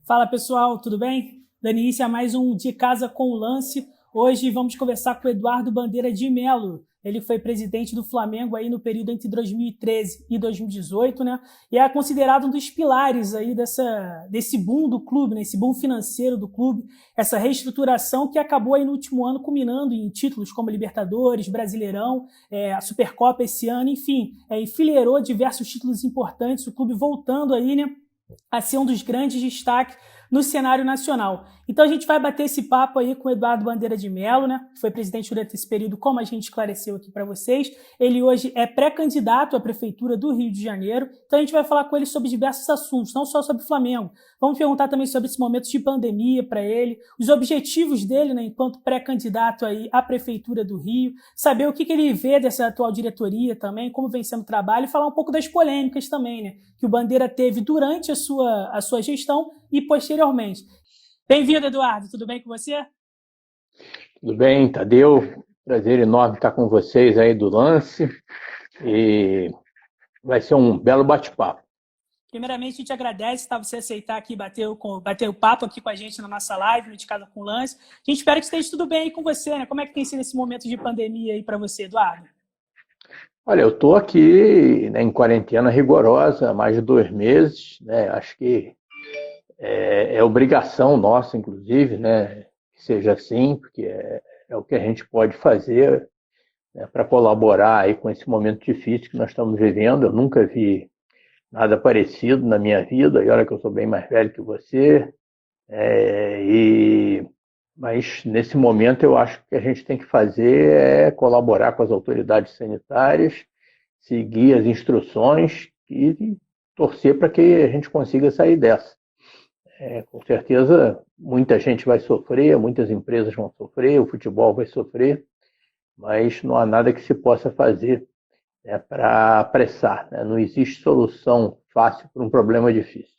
Fala pessoal, tudo bem? Dando início a mais um De Casa com o Lance. Hoje vamos conversar com o Eduardo Bandeira de Melo. Ele foi presidente do Flamengo aí no período entre 2013 e 2018, né? E é considerado um dos pilares aí desse boom do clube, né? Esse boom financeiro do clube, essa reestruturação que acabou aí no último ano culminando em títulos como Libertadores, Brasileirão, a Supercopa esse ano, enfim, enfileirou diversos títulos importantes, o clube voltando aí, né, a ser um dos grandes destaques no cenário nacional. Então a gente vai bater esse papo aí com o Eduardo Bandeira de Melo, né? Que foi presidente durante esse período, como a gente esclareceu aqui para vocês. Ele hoje é pré-candidato à Prefeitura do Rio de Janeiro. Então a gente vai falar com ele sobre diversos assuntos, não só sobre o Flamengo. Vamos perguntar também sobre esse momento de pandemia para ele, os objetivos dele, né, enquanto pré-candidato aí à Prefeitura do Rio, saber o que ele vê dessa atual diretoria também, como vem sendo o trabalho, e falar um pouco das polêmicas também, né, que o Bandeira teve durante a sua gestão e posteriormente. Bem-vindo, Eduardo. Tudo bem com você? Tudo bem, Tadeu. Prazer enorme estar com vocês aí do Lance. E vai ser um belo bate-papo. Primeiramente, a gente agradece você aceitar aqui bater o papo aqui com a gente na nossa live, no De Casa com o Lance. A gente espera que esteja tudo bem aí com você, né? Como é que tem sido esse momento de pandemia aí para você, Eduardo? Olha, eu estou aqui, né, em quarentena rigorosa há mais de 2 meses, né? Acho que é obrigação nossa, inclusive, né, que seja assim, porque é o que a gente pode fazer, né, para colaborar aí com esse momento difícil que nós estamos vivendo. Eu nunca vi nada parecido na minha vida, e olha que eu sou bem mais velho que você, mas nesse momento eu acho que o que a gente tem que fazer é colaborar com as autoridades sanitárias, seguir as instruções e torcer para que a gente consiga sair dessa. Com certeza muita gente vai sofrer, muitas empresas vão sofrer, o futebol vai sofrer, mas não há nada que se possa fazer, né, para apressar, né? Não existe solução fácil para um problema difícil.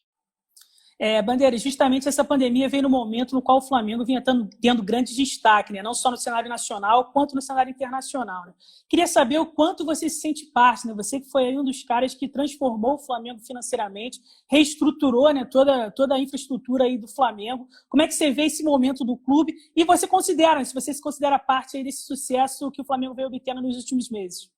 Bandeira, justamente essa pandemia veio no momento no qual o Flamengo vinha tendo grande destaque, né? Não só no cenário nacional, quanto no cenário internacional. Né? Queria saber o quanto você se sente parte, né? Você que foi aí um dos caras que transformou o Flamengo financeiramente, reestruturou, né, toda a infraestrutura aí do Flamengo. Como é que você vê esse momento do clube? E você considera, se você se considera parte aí desse sucesso que o Flamengo veio obtendo nos últimos meses?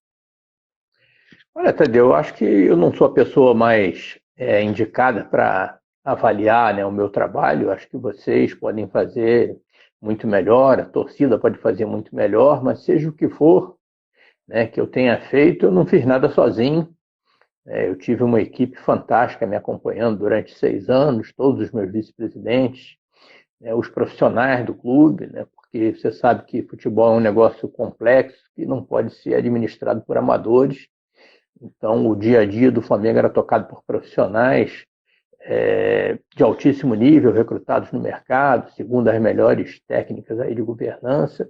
Olha, Tadeu, eu acho que eu não sou a pessoa mais indicada para avaliar, né, o meu trabalho. Acho que vocês podem fazer muito melhor, a torcida pode fazer muito melhor, mas seja o que for, né, que eu tenha feito, eu não fiz nada sozinho. Eu tive uma equipe fantástica me acompanhando durante 6 anos, todos os meus vice-presidentes, né, os profissionais do clube, né, porque você sabe que futebol é um negócio complexo que não pode ser administrado por amadores. Então, o dia a dia do Flamengo era tocado por profissionais de altíssimo nível, recrutados no mercado, segundo as melhores técnicas aí de governança.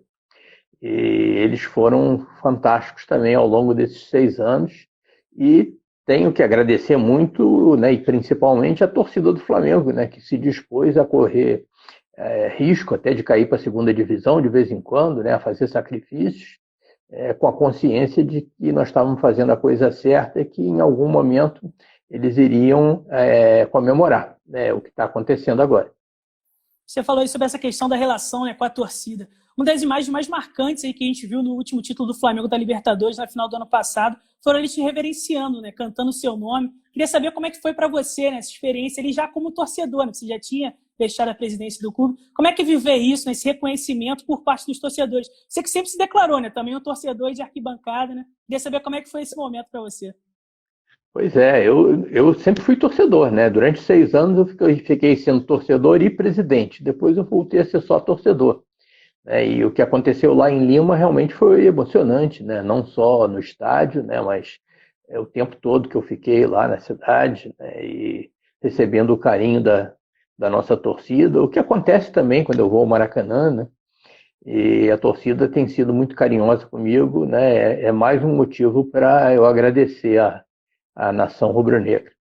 E eles foram fantásticos também ao longo desses 6 anos. E tenho que agradecer muito, né, e principalmente a torcida do Flamengo, né, que se dispôs a correr risco até de cair para a segunda divisão de vez em quando, né, a fazer sacrifícios, com a consciência de que nós estávamos fazendo a coisa certa e que em algum momento eles iriam comemorar, né, o que está acontecendo agora. Você falou aí sobre essa questão da relação, né, com a torcida. Uma das imagens mais marcantes aí que a gente viu no último título do Flamengo da Libertadores, na final do ano passado, foram eles te reverenciando, né, cantando o seu nome. Queria saber como é que foi para você, né, essa experiência, ele já como torcedor, né, você já tinha deixado a presidência do clube. Como é que viver isso, né, esse reconhecimento por parte dos torcedores? Você que sempre se declarou, né, também um torcedor de arquibancada, né? Queria saber como é que foi esse momento para você. Pois é, eu sempre fui torcedor, né? Durante 6 anos eu fiquei sendo torcedor e presidente. Depois eu voltei a ser só torcedor. Né? E o que aconteceu lá em Lima realmente foi emocionante, né? Não só no estádio, né? Mas o tempo todo que eu fiquei lá na cidade, né? E recebendo o carinho da nossa torcida. O que acontece também quando eu vou ao Maracanã, né? E a torcida tem sido muito carinhosa comigo, né? É mais um motivo para eu agradecer a nação rubro-negra.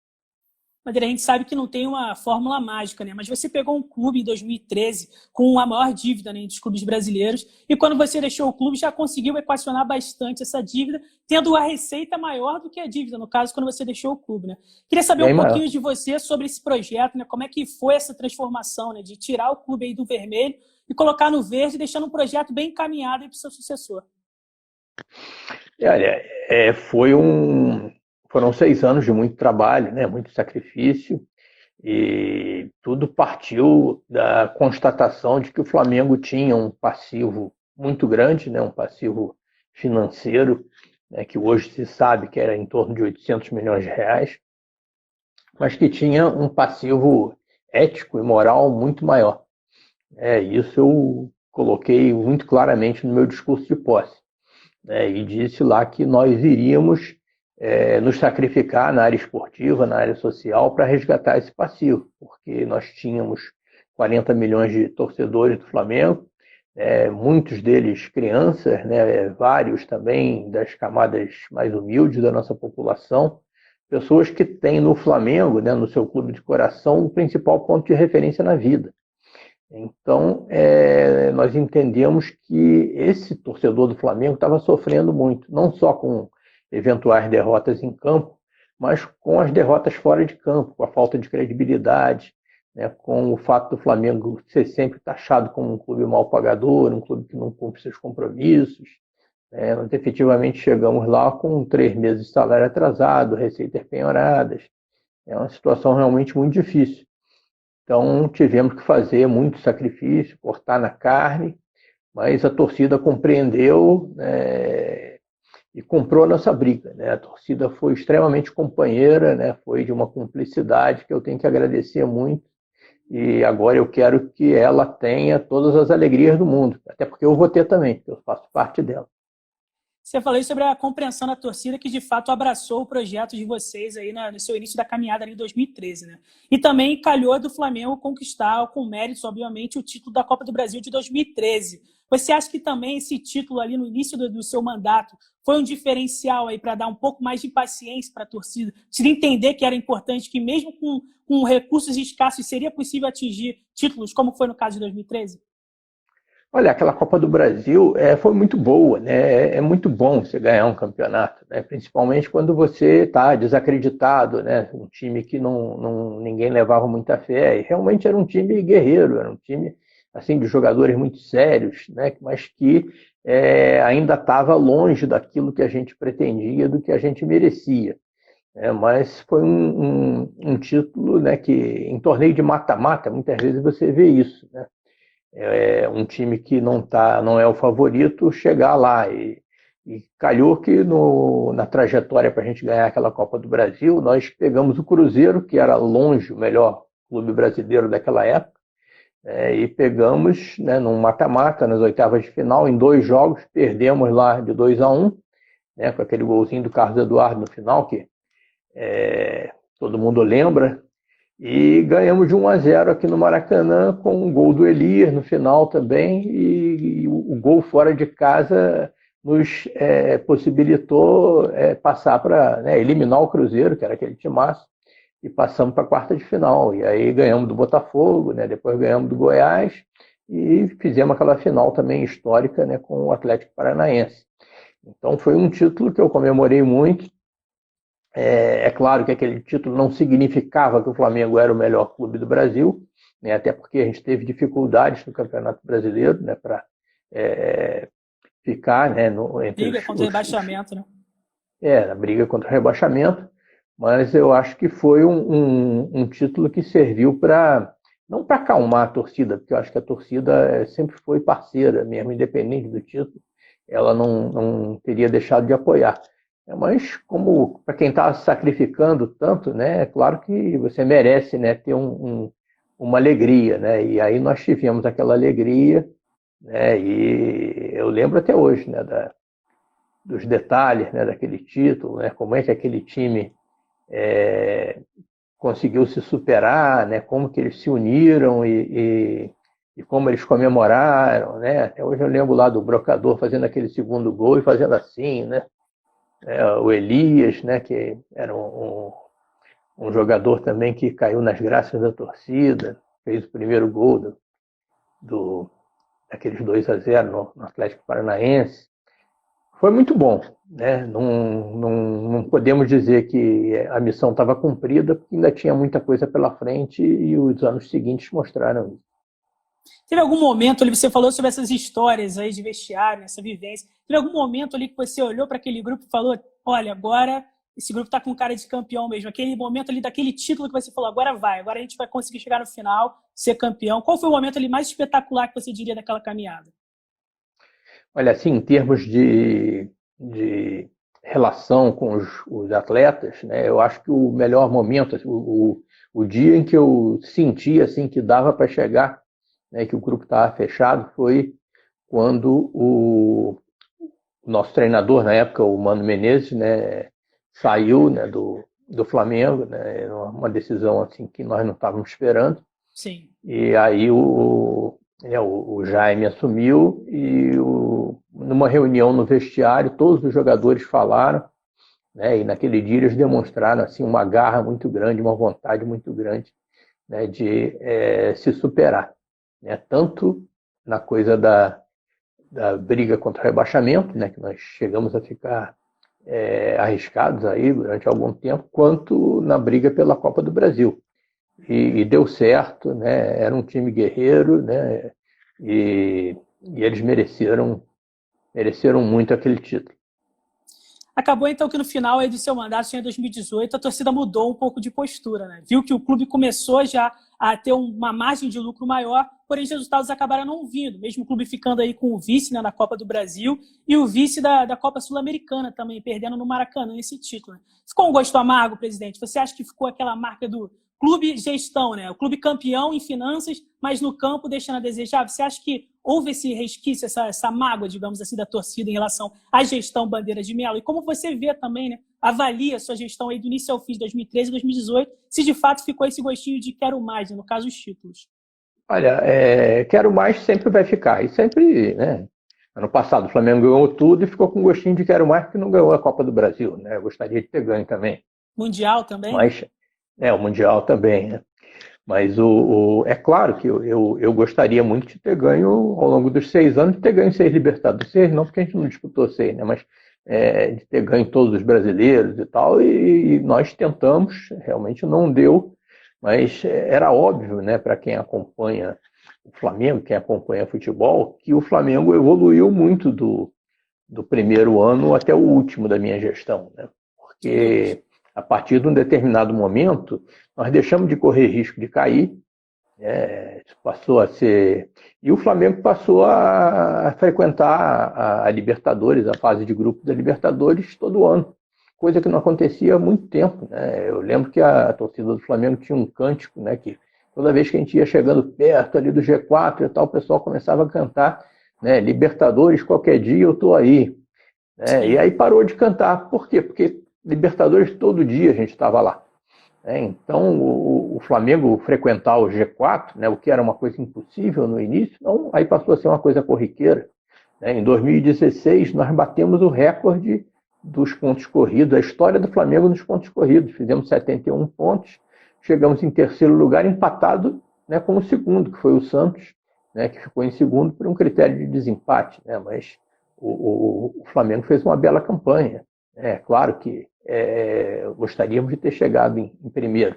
Madeira, a gente sabe que não tem uma fórmula mágica, né? Mas você pegou um clube em 2013 com a maior dívida, né, dos clubes brasileiros, e quando você deixou o clube já conseguiu equacionar bastante essa dívida, tendo a receita maior do que a dívida, no caso, quando você deixou o clube, né? Queria saber Bem um maior. pouquinho de você sobre esse projeto, né? Como é que foi essa transformação, né? De tirar o clube aí do vermelho e colocar no verde, deixando um projeto bem encaminhado para o seu sucessor. Olha, foram 6 anos de muito trabalho, né, muito sacrifício, e tudo partiu da constatação de que o Flamengo tinha um passivo muito grande, né, um passivo financeiro, né, que hoje se sabe que era em torno de 800 milhões de reais, mas que tinha um passivo ético e moral muito maior. Isso eu coloquei muito claramente no meu discurso de posse. E disse lá que nós iríamos nos sacrificar na área esportiva, na área social, para resgatar esse passivo, porque nós tínhamos 40 milhões de torcedores do Flamengo, muitos deles crianças, né, vários também das camadas mais humildes da nossa população, pessoas que têm no Flamengo, né, no seu clube de coração, o principal ponto de referência na vida. Então, nós entendemos que esse torcedor do Flamengo estava sofrendo muito, não só com eventuais derrotas em campo, mas com as derrotas fora de campo, com a falta de credibilidade, né, com o fato do Flamengo ser sempre taxado como um clube mal pagador, um clube que não cumpre seus compromissos. Nós efetivamente chegamos lá com 3 meses de salário atrasado, receitas penhoradas. É uma situação realmente muito difícil. Então, tivemos que fazer muito sacrifício, cortar na carne, mas a torcida compreendeu, né, e comprou a nossa briga, né? A torcida foi extremamente companheira, né? Foi de uma cumplicidade que eu tenho que agradecer muito, e agora eu quero que ela tenha todas as alegrias do mundo, até porque eu vou ter também, porque eu faço parte dela. Você falou sobre a compreensão da torcida que de fato abraçou o projeto de vocês aí no seu início da caminhada ali em 2013, né? E também calhou do Flamengo conquistar, com méritos, obviamente, o título da Copa do Brasil de 2013. Você acha que também esse título ali no início do seu mandato foi um diferencial aí para dar um pouco mais de paciência para a torcida, de entender que era importante que mesmo com recursos escassos seria possível atingir títulos, como foi no caso de 2013? Olha, aquela Copa do Brasil foi muito boa, né? É muito bom você ganhar um campeonato, né? Principalmente quando você está desacreditado, né? Um time que ninguém levava muita fé. E realmente era um time guerreiro, era um time assim de jogadores muito sérios, né? Mas que ainda estava longe daquilo que a gente pretendia, do que a gente merecia. Mas foi um título, né? Que em torneio de mata-mata, muitas vezes você vê isso, né? Um time que não é o favorito chegar lá, e calhou que na trajetória para a gente ganhar aquela Copa do Brasil, nós pegamos o Cruzeiro, que era longe o melhor clube brasileiro daquela época, e pegamos, né, num mata-mata, nas oitavas de final, em 2 jogos, perdemos lá de 2-1, né, com aquele golzinho do Carlos Eduardo no final, que todo mundo lembra. E ganhamos de 1-0 aqui no Maracanã, com um gol do Elias no final também, e o gol fora de casa nos possibilitou passar para, né, eliminar o Cruzeiro, que era aquele timaço, e passamos para a quarta de final. E aí ganhamos do Botafogo, né, depois ganhamos do Goiás, e fizemos aquela final também histórica, né, com o Atlético Paranaense. Então foi um título que eu comemorei muito. É claro que aquele título não significava que o Flamengo era o melhor clube do Brasil, né, até porque a gente teve dificuldades no Campeonato Brasileiro, né, para ficar, né, entre briga contra o rebaixamento, né? Na briga contra o rebaixamento, mas eu acho que foi um título que serviu não para acalmar a torcida, porque eu acho que a torcida sempre foi parceira, mesmo independente do título, ela não teria deixado de apoiar. Mas como para quem está se sacrificando tanto, né, é claro que você merece, né, ter uma alegria, né, e aí nós tivemos aquela alegria, né, e eu lembro até hoje, né, dos detalhes, né, daquele título, né, como é que aquele time conseguiu se superar, né, como que eles se uniram e como eles comemoraram, né, até hoje eu lembro lá do Brocador fazendo aquele segundo gol e fazendo assim, né, o Elias, né, que era um um jogador também que caiu nas graças da torcida, fez o primeiro gol daqueles 2-0 no Atlético Paranaense. Foi muito bom, né? Não podemos dizer que a missão estava cumprida, porque ainda tinha muita coisa pela frente e os anos seguintes mostraram isso. Teve algum momento ali, você falou sobre essas histórias aí de vestiário, essa vivência, teve algum momento ali que você olhou para aquele grupo e falou, olha, agora esse grupo está com cara de campeão mesmo, aquele momento ali daquele título que você falou, agora a gente vai conseguir chegar no final, ser campeão. Qual foi o momento ali mais espetacular que você diria daquela caminhada? Olha, assim, em termos de relação com os atletas, né, eu acho que o melhor momento, assim, o dia em que eu senti assim, que dava para chegar, né, que o grupo estava fechado, foi quando o nosso treinador, na época, o Mano Menezes, né, saiu, né, do Flamengo, né, uma decisão assim, que nós não estávamos esperando. Sim. E aí o Jaime assumiu e numa reunião no vestiário todos os jogadores falaram, né, e naquele dia eles demonstraram assim, uma garra muito grande, uma vontade muito grande, né, de se superar, né, tanto na coisa da briga contra o rebaixamento, né, que nós chegamos a ficar arriscados aí durante algum tempo, quanto na briga pela Copa do Brasil. E deu certo, né? Era um time guerreiro, né? E eles mereceram muito aquele título. Acabou então que no final aí do seu mandato, em 2018, a torcida mudou um pouco de postura, né? Viu que o clube começou já a ter uma margem de lucro maior, porém os resultados acabaram não vindo, mesmo o clube ficando aí com o vice, né, na Copa do Brasil e o vice da Copa Sul-Americana também, perdendo no Maracanã esse título. Né? Ficou um gosto amargo, presidente? Você acha que ficou aquela marca do clube gestão, né? O clube campeão em finanças, mas no campo deixando a desejar? Você acha que houve esse resquício, essa mágoa, digamos assim, da torcida em relação à gestão Bandeira de Melo? E como você vê também, né? Avalia a sua gestão aí do início ao fim de 2013 e 2018, se de fato ficou esse gostinho de quero mais, né? No caso, os títulos. Olha, quero mais sempre vai ficar. E sempre, né? Ano passado o Flamengo ganhou tudo e ficou com gostinho de quero mais porque não ganhou a Copa do Brasil, né? Eu gostaria de ter ganho também. Mundial também? Mas, o Mundial também, né? Mas é claro que eu gostaria muito de ter ganho, ao longo dos 6 anos, de ter ganho 6 Libertadores. 6 não, porque a gente não disputou 6, né? Mas de ter ganho todos os brasileiros e tal. E nós tentamos, realmente não deu, mas era óbvio, né, para quem acompanha o Flamengo, quem acompanha futebol, que o Flamengo evoluiu muito do primeiro ano até o último da minha gestão, né? Porque a partir de um determinado momento, nós deixamos de correr risco de cair, isso passou a ser... E o Flamengo passou a frequentar a Libertadores, a fase de grupo da Libertadores todo ano, coisa que não acontecia há muito tempo, né? Eu lembro que a torcida do Flamengo tinha um cântico, né, que toda vez que a gente ia chegando perto ali do G4 e tal, o pessoal começava a cantar, né, Libertadores, qualquer dia eu tô aí. Né? E aí parou de cantar. Por quê? Porque Libertadores todo dia a gente estava lá. Então o Flamengo frequentar o G4, né, o que era uma coisa impossível no início, não, aí passou a ser uma coisa corriqueira. Em 2016 nós batemos o recorde dos pontos corridos, a história do Flamengo nos pontos corridos. Fizemos 71 pontos, chegamos em terceiro lugar, empatado, né, com o segundo, que foi o Santos, né, que ficou em segundo por um critério de desempate. Né, mas o Flamengo fez uma bela campanha. Claro que gostaríamos de ter chegado em primeiro.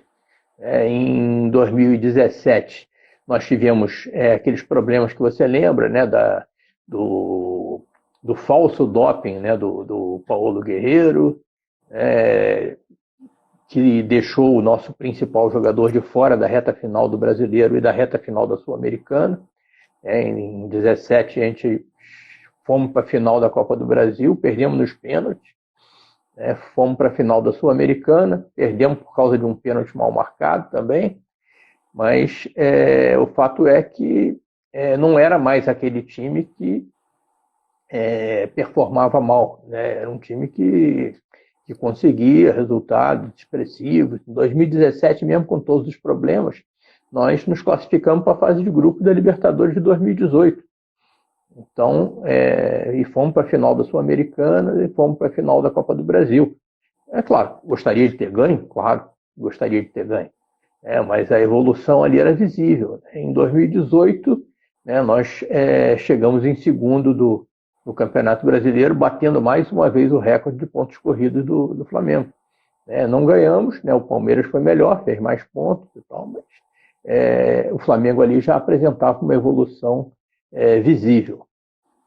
Em 2017, nós tivemos aqueles problemas que você lembra, né, do falso doping, né, do Paulo Guerreiro, que deixou o nosso principal jogador de fora da reta final do Brasileiro e da reta final da Sul-Americana. Em 2017, a gente fomos para a final da Copa do Brasil, perdemos nos pênaltis. Fomos para a final da Sul-Americana, perdemos por causa de um pênalti mal marcado também, mas o fato é que não era mais aquele time que performava mal, né? Era um time que conseguia resultados expressivos. Em 2017, mesmo com todos os problemas, nós nos classificamos para a fase de grupo da Libertadores de 2018. Então, e fomos para a final da Sul-Americana e fomos para a final da Copa do Brasil. É claro, gostaria de ter ganho, claro, gostaria de ter ganho. Mas a evolução ali era visível. Em 2018, nós chegamos em segundo do Campeonato Brasileiro, batendo mais uma vez o recorde de pontos corridos do Flamengo. Não ganhamos, o Palmeiras foi melhor, fez mais pontos e tal, mas o Flamengo ali já apresentava uma evolução visível.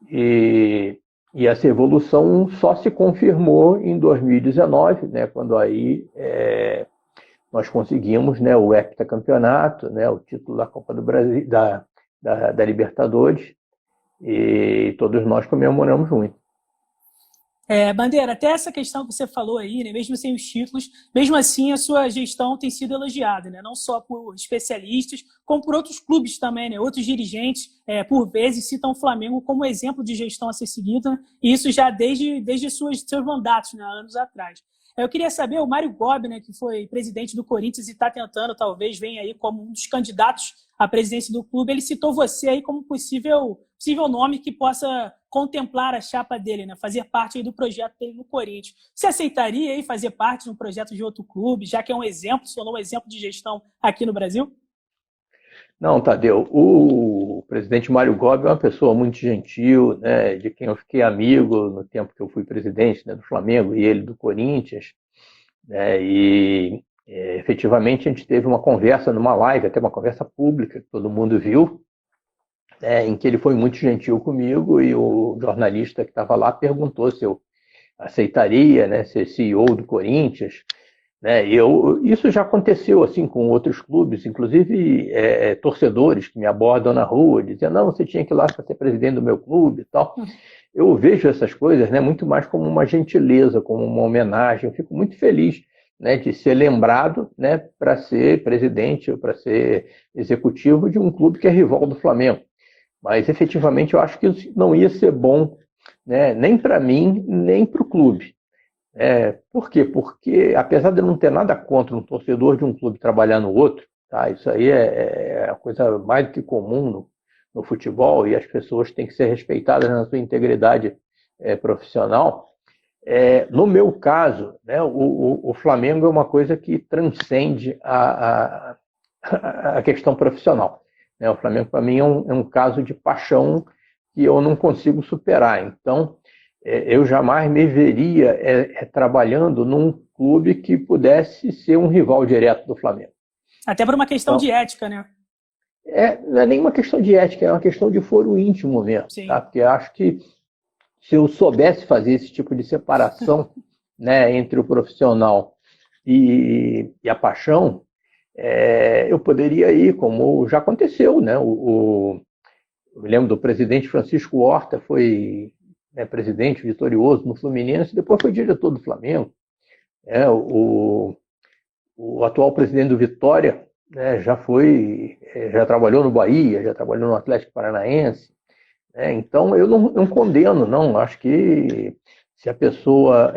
E essa evolução só se confirmou em 2019, quando aí nós conseguimos o heptacampeonato, o título da Copa do Brasil, da Libertadores, e todos nós comemoramos muito. Bandeira, até essa questão que você falou aí, mesmo sem os títulos, mesmo assim a sua gestão tem sido elogiada, não só por especialistas, como por outros clubes também, outros dirigentes, por vezes, citam o Flamengo como exemplo de gestão a ser seguida, e isso já desde seus mandatos, anos atrás. Eu queria saber, o Mário Gobi, que foi presidente do Corinthians e está tentando, talvez, venha aí como um dos candidatos à presidência do clube, ele citou você aí como possível nome que possa contemplar a chapa dele, fazer parte aí do projeto dele no Corinthians. Você aceitaria aí fazer parte de um projeto de outro clube, já que é um exemplo, se tornou um exemplo de gestão aqui no Brasil? Não, Tadeu, o presidente Mário Gobi é uma pessoa muito gentil, de quem eu fiquei amigo no tempo que eu fui presidente do Flamengo e ele do Corinthians, e efetivamente a gente teve uma conversa numa live, até uma conversa pública, que todo mundo viu, em que ele foi muito gentil comigo e o jornalista que estava lá perguntou se eu aceitaria ser CEO do Corinthians. Isso já aconteceu assim com outros clubes, inclusive torcedores que me abordam na rua, dizendo, não, você tinha que ir lá para ser presidente do meu clube e tal. Eu vejo essas coisas muito mais como uma gentileza, como uma homenagem. Eu fico muito feliz de ser lembrado para ser presidente ou para ser executivo de um clube que é rival do Flamengo. Mas efetivamente eu acho que isso não ia ser bom, nem para mim, nem para o clube. Por quê? Porque, apesar de eu não ter nada contra um torcedor de um clube trabalhar no outro, isso aí é a coisa mais do que comum no futebol, e as pessoas têm que ser respeitadas na sua integridade profissional. No meu caso, o Flamengo é uma coisa que transcende a questão profissional. O Flamengo, para mim, é um caso de paixão que eu não consigo superar. Então, eu jamais me veria trabalhando num clube que pudesse ser um rival direto do Flamengo. Até por uma questão de ética, não é nem uma questão de ética, é uma questão de foro íntimo mesmo. Porque eu acho que se eu soubesse fazer esse tipo de separação entre o profissional e a paixão, eu poderia ir, como já aconteceu. Eu me lembro do presidente Francisco Horta, foi presidente vitorioso no Fluminense, depois foi diretor do Flamengo. O atual presidente do Vitória já trabalhou no Bahia, já trabalhou no Atlético Paranaense. Então eu não condeno, não. Acho que se a pessoa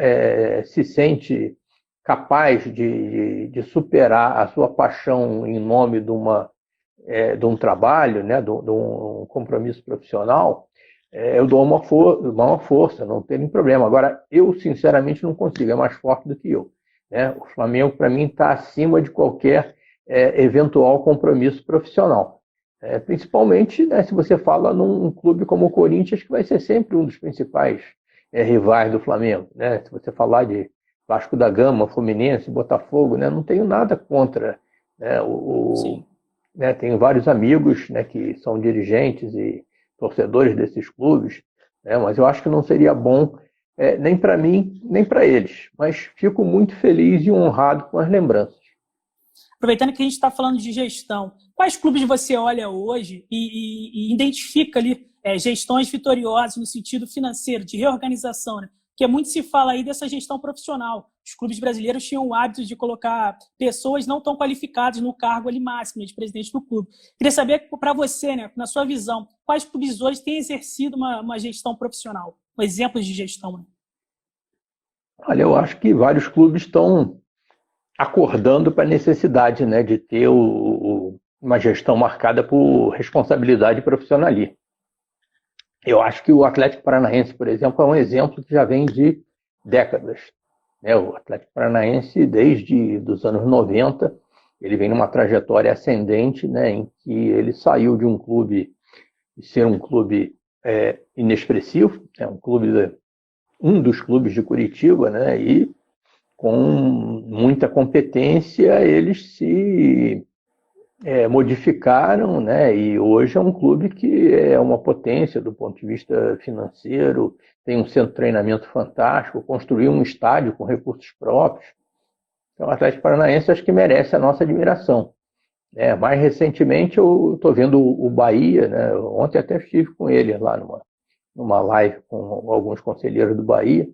se sente capaz de superar a sua paixão em nome de um trabalho, de um compromisso profissional, eu dou uma força, não tem nenhum problema. Agora, eu sinceramente não consigo, é mais forte do que eu. O Flamengo, para mim, está acima de qualquer eventual compromisso profissional. Principalmente se você fala num clube como o Corinthians, que vai ser sempre um dos principais rivais do Flamengo. Se você falar de Vasco da Gama, Fluminense, Botafogo, não tenho nada contra. Tenho vários amigos que são dirigentes e torcedores desses clubes, mas eu acho que não seria bom nem para mim, nem para eles. Mas fico muito feliz e honrado com as lembranças. Aproveitando que a gente está falando de gestão, quais clubes você olha hoje e identifica ali gestões vitoriosas no sentido financeiro, de reorganização, Porque muito se fala aí dessa gestão profissional. Os clubes brasileiros tinham o hábito de colocar pessoas não tão qualificadas no cargo ali máximo de presidente do clube. Queria saber, para você, na sua visão, quais clubes hoje têm exercido uma gestão profissional? Exemplos de gestão. Olha, eu acho que vários clubes estão acordando para a necessidade de ter uma gestão marcada por responsabilidade e profissionalismo. Eu acho que o Atlético Paranaense, por exemplo, é um exemplo que já vem de décadas. né? O Atlético Paranaense, desde os anos 90, ele vem numa trajetória ascendente, né, em que ele saiu de um clube, de ser um clube inexpressivo, um dos clubes de Curitiba, né, e com muita competência eles se modificaram, né, e hoje é um clube que é uma potência do ponto de vista financeiro, tem um centro de treinamento fantástico, construiu um estádio com recursos próprios. Então, o Atlético Paranaense acho que merece a nossa admiração. Mais recentemente eu estou vendo o Bahia, né? Ontem até estive com ele lá numa live com alguns conselheiros do Bahia.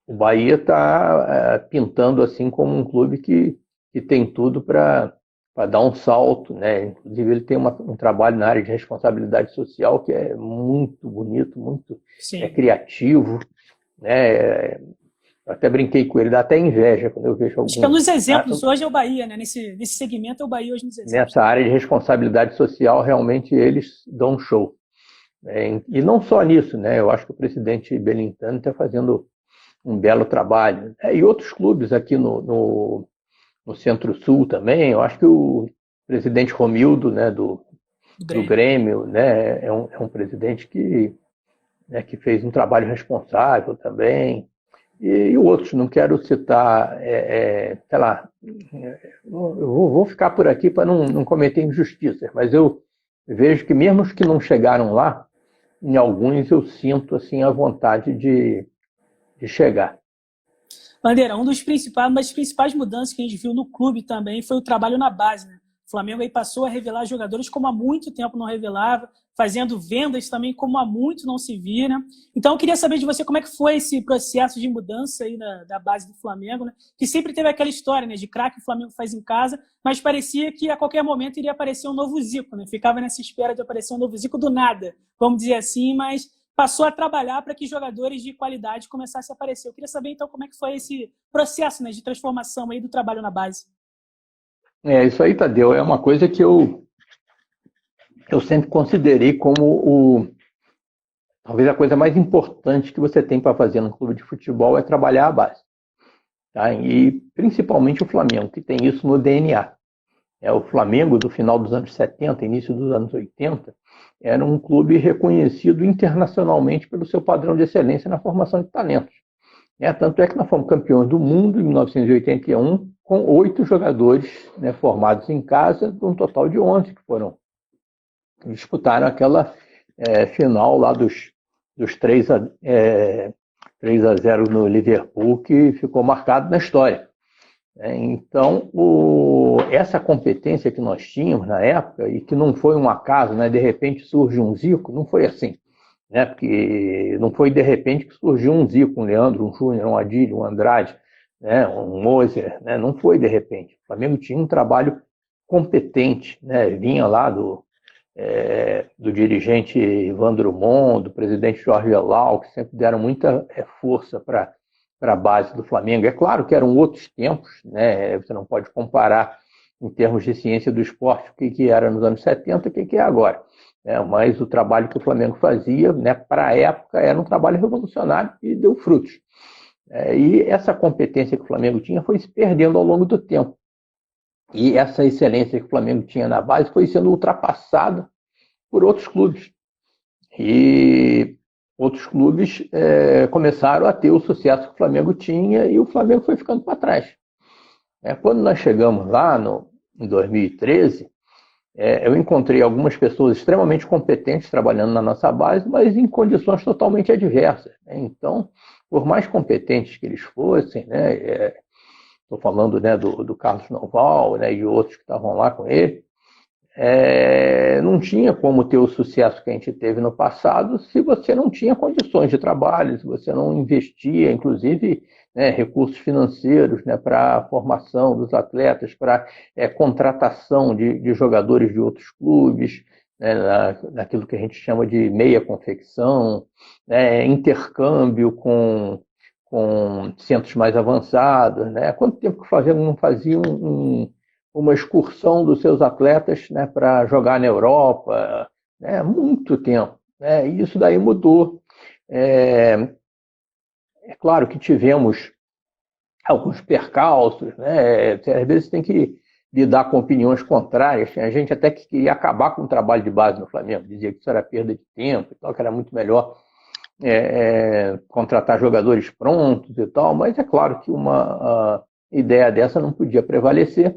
O Bahia está pintando assim como um clube que tem tudo para dar um salto, né? Inclusive ele tem um trabalho na área de responsabilidade social que é muito bonito, muito criativo, né? Eu até brinquei com ele, dá até inveja quando eu vejo alguns... Acho que é nos exemplos, hoje é o Bahia, né? Nesse segmento é o Bahia hoje nos exemplos. Nessa área de responsabilidade social, realmente eles dão um show. E não só nisso, né? Eu acho que o presidente Belintani está fazendo um belo trabalho. E outros clubes aqui no Centro-Sul também, eu acho que o presidente Romildo, né, do Grêmio, né, é um presidente que fez um trabalho responsável também. E outros, não quero citar, sei lá, eu vou ficar por aqui para não cometer injustiças, mas eu vejo que mesmo os que não chegaram lá, em alguns eu sinto assim, a vontade de chegar. Bandeira, uma das principais mudanças que a gente viu no clube também foi o trabalho na base, né? O Flamengo aí passou a revelar jogadores como há muito tempo não revelava, fazendo vendas também como há muito não se via, né? Então eu queria saber de você como é que foi esse processo de mudança aí da base do Flamengo, né? Que sempre teve aquela história, né, de craque o Flamengo faz em casa, mas parecia que a qualquer momento iria aparecer um novo Zico, né? Ficava nessa espera de aparecer um novo Zico do nada, vamos dizer assim, mas passou a trabalhar para que jogadores de qualidade começassem a aparecer. Eu queria saber, então, como é que foi esse processo, né, de transformação aí do trabalho na base. Isso aí, Tadeu, é uma coisa que eu sempre considerei como talvez a coisa mais importante que você tem para fazer no clube de futebol é trabalhar a base. Tá? E principalmente o Flamengo, que tem isso no DNA. O Flamengo do final dos anos 70, início dos anos 80, era um clube reconhecido internacionalmente pelo seu padrão de excelência na formação de talentos. Tanto é que nós fomos campeões do mundo em 1981, com 8 jogadores, né, formados em casa, de um total de 11 que disputaram aquela final lá dos 3-0 no Liverpool, que ficou marcado na história. Então, essa competência que nós tínhamos na época, e que não foi um acaso, né, de repente surge um Zico, não foi assim. Né, porque não foi de repente que surgiu um Zico, um Leandro, um Júnior, um Adílio, um Andrade, né, um Moser, né, não foi de repente. O Flamengo tinha um trabalho competente, né, vinha lá do dirigente Ivan Drummond, do presidente Jorge Elal, que sempre deram muita força para a base do Flamengo. É claro que eram outros tempos, né, você não pode comparar em termos de ciência do esporte o que era nos anos 70 e o que é agora. Mas o trabalho que o Flamengo fazia, né, para a época, era um trabalho revolucionário e deu frutos. E essa competência que o Flamengo tinha foi se perdendo ao longo do tempo. E essa excelência que o Flamengo tinha na base foi sendo ultrapassada por outros clubes. E outros clubes começaram a ter o sucesso que o Flamengo tinha e o Flamengo foi ficando para trás. Quando nós chegamos lá em 2013, eu encontrei algumas pessoas extremamente competentes trabalhando na nossa base, mas em condições totalmente adversas. Então, por mais competentes que eles fossem, né, estou falando, né, do Carlos Noval, né, e outros que estavam lá com ele, não tinha como ter o sucesso que a gente teve no passado se você não tinha condições de trabalho, se você não investia, inclusive, né, recursos financeiros, né, para a formação dos atletas, para contratação de jogadores de outros clubes, né, naquilo que a gente chama de meia confecção, né, intercâmbio com centros mais avançados. Né? Há quanto tempo que o Flamengo não fazia uma excursão dos seus atletas, né, para jogar na Europa? Muito tempo. Né? E isso daí mudou. É claro que tivemos alguns percalços, né? Às vezes tem que lidar com opiniões contrárias. Tinha gente até que queria acabar com o trabalho de base no Flamengo, dizia que isso era perda de tempo e tal, que era muito melhor contratar jogadores prontos e tal, mas é claro que uma ideia dessa não podia prevalecer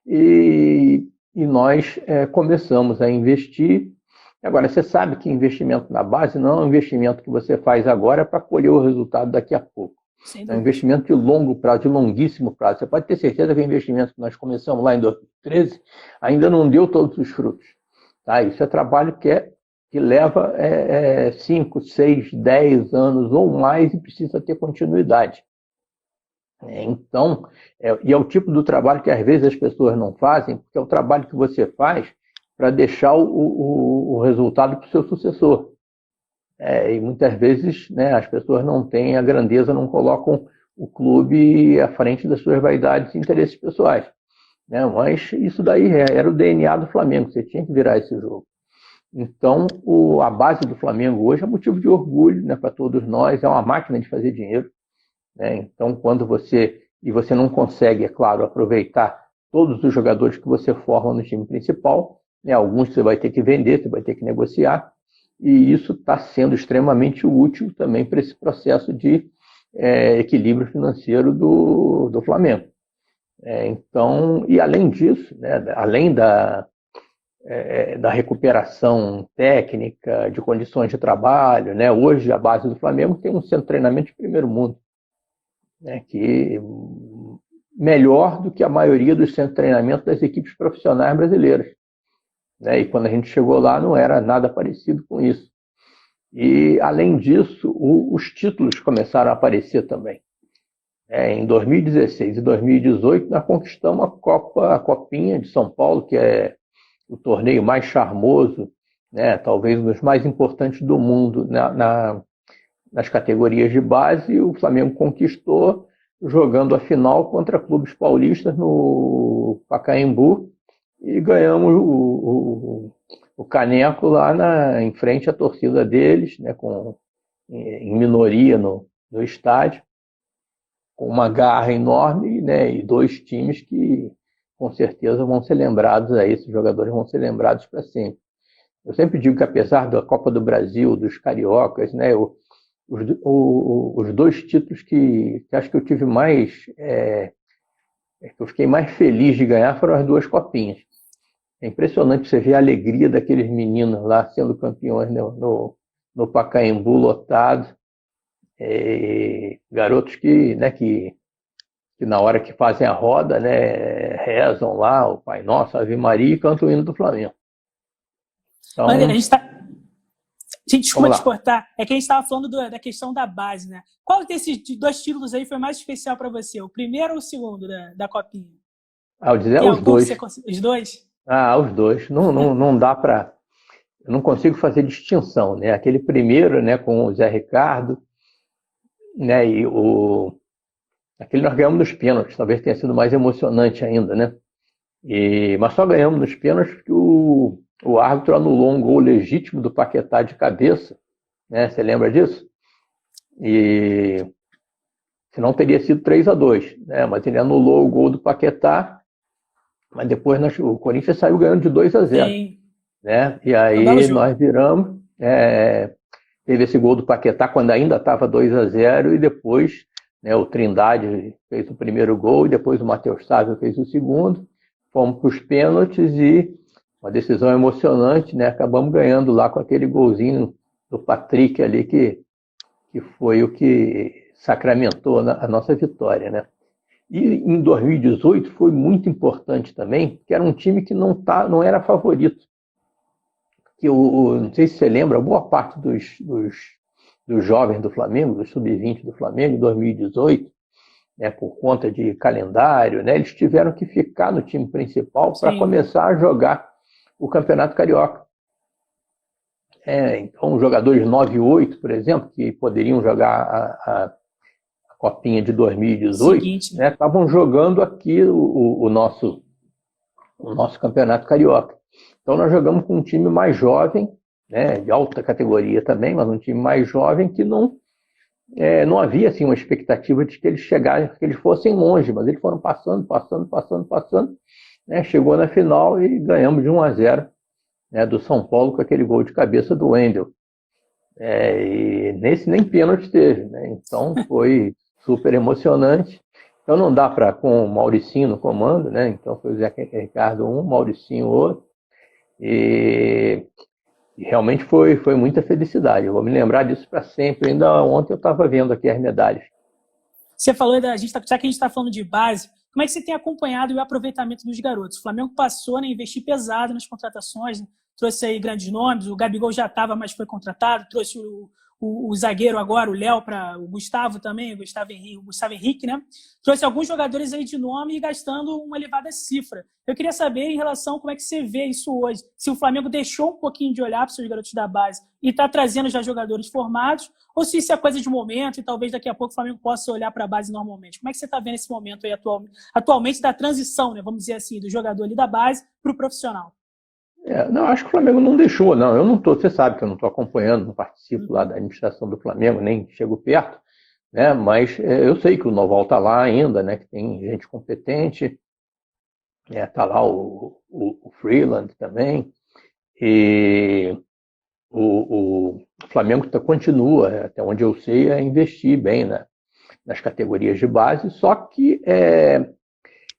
e nós começamos a investir. Agora, você sabe que investimento na base não é um investimento que você faz agora para colher o resultado daqui a pouco. É um investimento de longo prazo, de longuíssimo prazo. Você pode ter certeza que o investimento que nós começamos lá em 2013 ainda não deu todos os frutos. Tá? Isso é trabalho que leva 5, 6, 10 anos ou mais e precisa ter continuidade. Então, e é o tipo do trabalho que às vezes as pessoas não fazem, porque é o trabalho que você faz para deixar o resultado para o seu sucessor. E muitas vezes, né, as pessoas não têm a grandeza, não colocam o clube à frente das suas vaidades e interesses pessoais. Né? Mas isso daí era o DNA do Flamengo, você tinha que virar esse jogo. Então, a base do Flamengo hoje é motivo de orgulho, né, para todos nós, é uma máquina de fazer dinheiro. Né? Então, quando você não consegue, é claro, aproveitar todos os jogadores que você forma no time principal, né, alguns você vai ter que vender, você vai ter que negociar, e isso está sendo extremamente útil também para esse processo de equilíbrio financeiro do Flamengo. Então, e além disso, né, além da recuperação técnica, de condições de trabalho, né, hoje a base do Flamengo tem um centro de treinamento de primeiro mundo, né, que melhor do que a maioria dos centros de treinamento das equipes profissionais brasileiras. Né? E quando a gente chegou lá não era nada parecido com isso. E, além disso, os títulos começaram a aparecer também. Em 2016 e 2018, nós conquistamos a Copinha de São Paulo, que é o torneio mais charmoso, né? Talvez um dos mais importantes do mundo nas categorias de base. E o Flamengo conquistou jogando a final contra clubes paulistas no Pacaembu, e ganhamos o caneco lá em frente à torcida deles, né, em minoria no estádio, com uma garra enorme, né, e dois times que com certeza vão ser lembrados aí, esses jogadores vão ser lembrados para sempre. Eu sempre digo que apesar da Copa do Brasil, dos cariocas, né, os dois títulos que acho que eu tive mais, que eu fiquei mais feliz de ganhar foram as duas copinhas. É impressionante você ver a alegria daqueles meninos lá sendo campeões no Pacaembu lotado. Garotos que na hora que fazem a roda, né, rezam lá o Pai Nosso, Ave Maria e cantam o hino do Flamengo. Então, Olha, gente, desculpa te cortar, é que a gente estava falando da questão da base, né? Qual desses dois títulos aí foi mais especial para você? O primeiro ou o segundo da Copinha? Eu dizer os dois. Os dois? Os dois. Não dá para... Eu não consigo fazer distinção, né? Aquele primeiro, né, com o Zé Ricardo, né, e aquele nós ganhamos nos pênaltis, talvez tenha sido mais emocionante ainda, né? Mas só ganhamos nos pênaltis porque o árbitro anulou um gol legítimo do Paquetá de cabeça, né? Você lembra disso? E senão teria sido 3-2, né? Mas ele anulou o gol do Paquetá, mas depois o Corinthians saiu ganhando de 2-0. Né? E aí nós viramos, teve esse gol do Paquetá quando ainda estava 2-0 e depois, né, o Trindade fez o primeiro gol e depois o Matheus Sávio fez o segundo. Fomos para os pênaltis e uma decisão emocionante, né? Acabamos ganhando lá com aquele golzinho do Patrick ali que foi o que sacramentou a nossa vitória, né? E em 2018 foi muito importante também, porque era um time que não era favorito. Que não sei se você lembra, boa parte dos jovens do Flamengo, dos sub-20 do Flamengo, em 2018, né, por conta de calendário, né, eles tiveram que ficar no time principal para começar a jogar o Campeonato Carioca. Então, jogadores 9 e 8, por exemplo, que poderiam jogar a Copinha de 2018, né, estavam jogando aqui o nosso Campeonato Carioca. Então nós jogamos com um time mais jovem, né, de alta categoria também, mas um time mais jovem que não não havia assim, uma expectativa de que eles chegassem, que eles fossem longe, mas eles foram passando, né? Chegou na final e ganhamos de 1-0, né, do São Paulo com aquele gol de cabeça do Wendel. E nesse nem pênalti teve, né? Então foi super emocionante. Então não dá para, com o Mauricinho no comando, né? Então foi o Zé Ricardo um, Mauricinho outro. E realmente foi muita felicidade. Eu vou me lembrar disso para sempre. Ainda ontem eu estava vendo aqui as medalhas. Você falou já que a gente está falando de base, como é que você tem acompanhado o aproveitamento dos garotos? O Flamengo passou, né, a investir pesado nas contratações, né? Trouxe aí grandes nomes, o Gabigol já estava, mas foi contratado, trouxe o zagueiro agora, o Léo, para o Gustavo também, o Gustavo Henrique, né? Trouxe alguns jogadores aí de nome e gastando uma elevada cifra. Eu queria saber em relação a como é que você vê isso hoje. Se o Flamengo deixou um pouquinho de olhar para os seus garotos da base e está trazendo já jogadores formados, ou se isso é coisa de momento e talvez daqui a pouco o Flamengo possa olhar para a base normalmente. Como é que você está vendo esse momento aí atualmente da transição, né? Vamos dizer assim, do jogador ali da base para o profissional? Não, acho que o Flamengo não deixou, não. Eu não estou, você sabe que eu não estou acompanhando, não participo lá da administração do Flamengo, nem chego perto, né? Mas eu sei que o Noval está lá ainda, né? Que tem gente competente, está lá o Freeland também, e o Flamengo continua, até onde eu sei, a investir bem, né, nas categorias de base, só que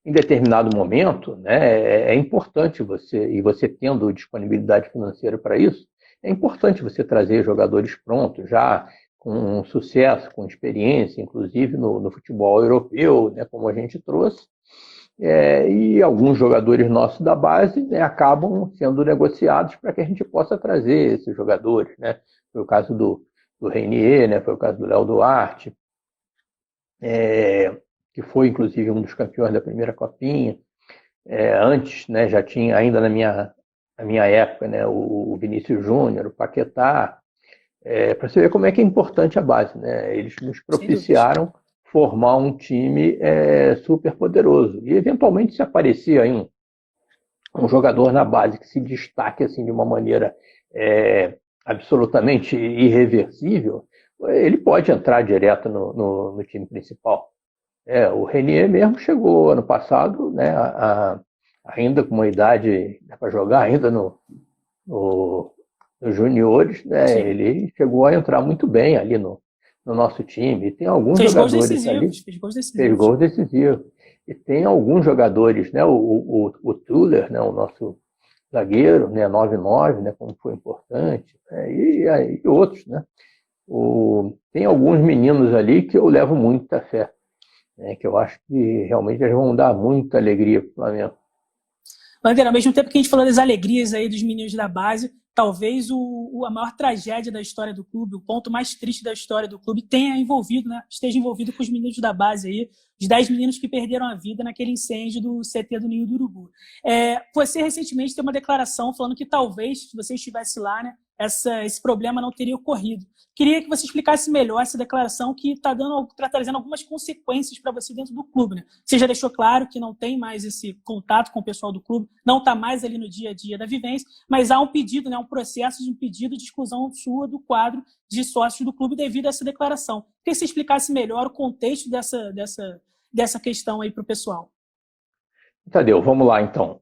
em determinado momento, né, é importante você tendo disponibilidade financeira para isso, é importante você trazer jogadores prontos, já com sucesso, com experiência, inclusive no futebol europeu, né, como a gente trouxe, e alguns jogadores nossos da base, né, acabam sendo negociados para que a gente possa trazer esses jogadores, né? Foi o caso do Reinier, né, foi o caso do Léo Duarte, que foi inclusive um dos campeões da primeira copinha. Antes, né, já tinha, ainda na minha época, né, o Vinícius Júnior, o Paquetá, para você ver como é que é importante a base, né? Eles nos propiciaram formar um time super poderoso. E eventualmente, se aparecer aí um jogador na base que se destaque assim, de uma maneira absolutamente irreversível, ele pode entrar direto no time principal. O Reinier mesmo chegou ano passado, né, ainda com uma idade para jogar, ainda nos juniores, né, ele chegou a entrar muito bem ali no nosso time. E tem alguns jogadores ali. Fez gols decisivos. E tem alguns jogadores, né, o Tuller, né, o nosso zagueiro, né, 9-9, né, como foi importante, e outros, né. Tem alguns meninos ali que eu levo muita fé, né, que eu acho que realmente eles vão dar muita alegria para o Flamengo. Bandeira, ao mesmo tempo que a gente falou das alegrias aí dos meninos da base, talvez a maior tragédia da história do clube, o ponto mais triste da história do clube esteja envolvido com os meninos da base aí, os 10 meninos que perderam a vida naquele incêndio do CT do Ninho do Urubu. Você recentemente teve uma declaração falando que talvez, se você estivesse lá, né, esse problema não teria ocorrido. Queria que você explicasse melhor essa declaração que está trazendo algumas consequências para você dentro do clube, né? Você já deixou claro que não tem mais esse contato com o pessoal do clube, não está mais ali no dia a dia da vivência, mas há um pedido, né, um processo de um pedido de exclusão sua do quadro de sócios do clube devido a essa declaração. Queria que você explicasse melhor o contexto dessa questão aí para o pessoal. Tadeu, vamos lá então.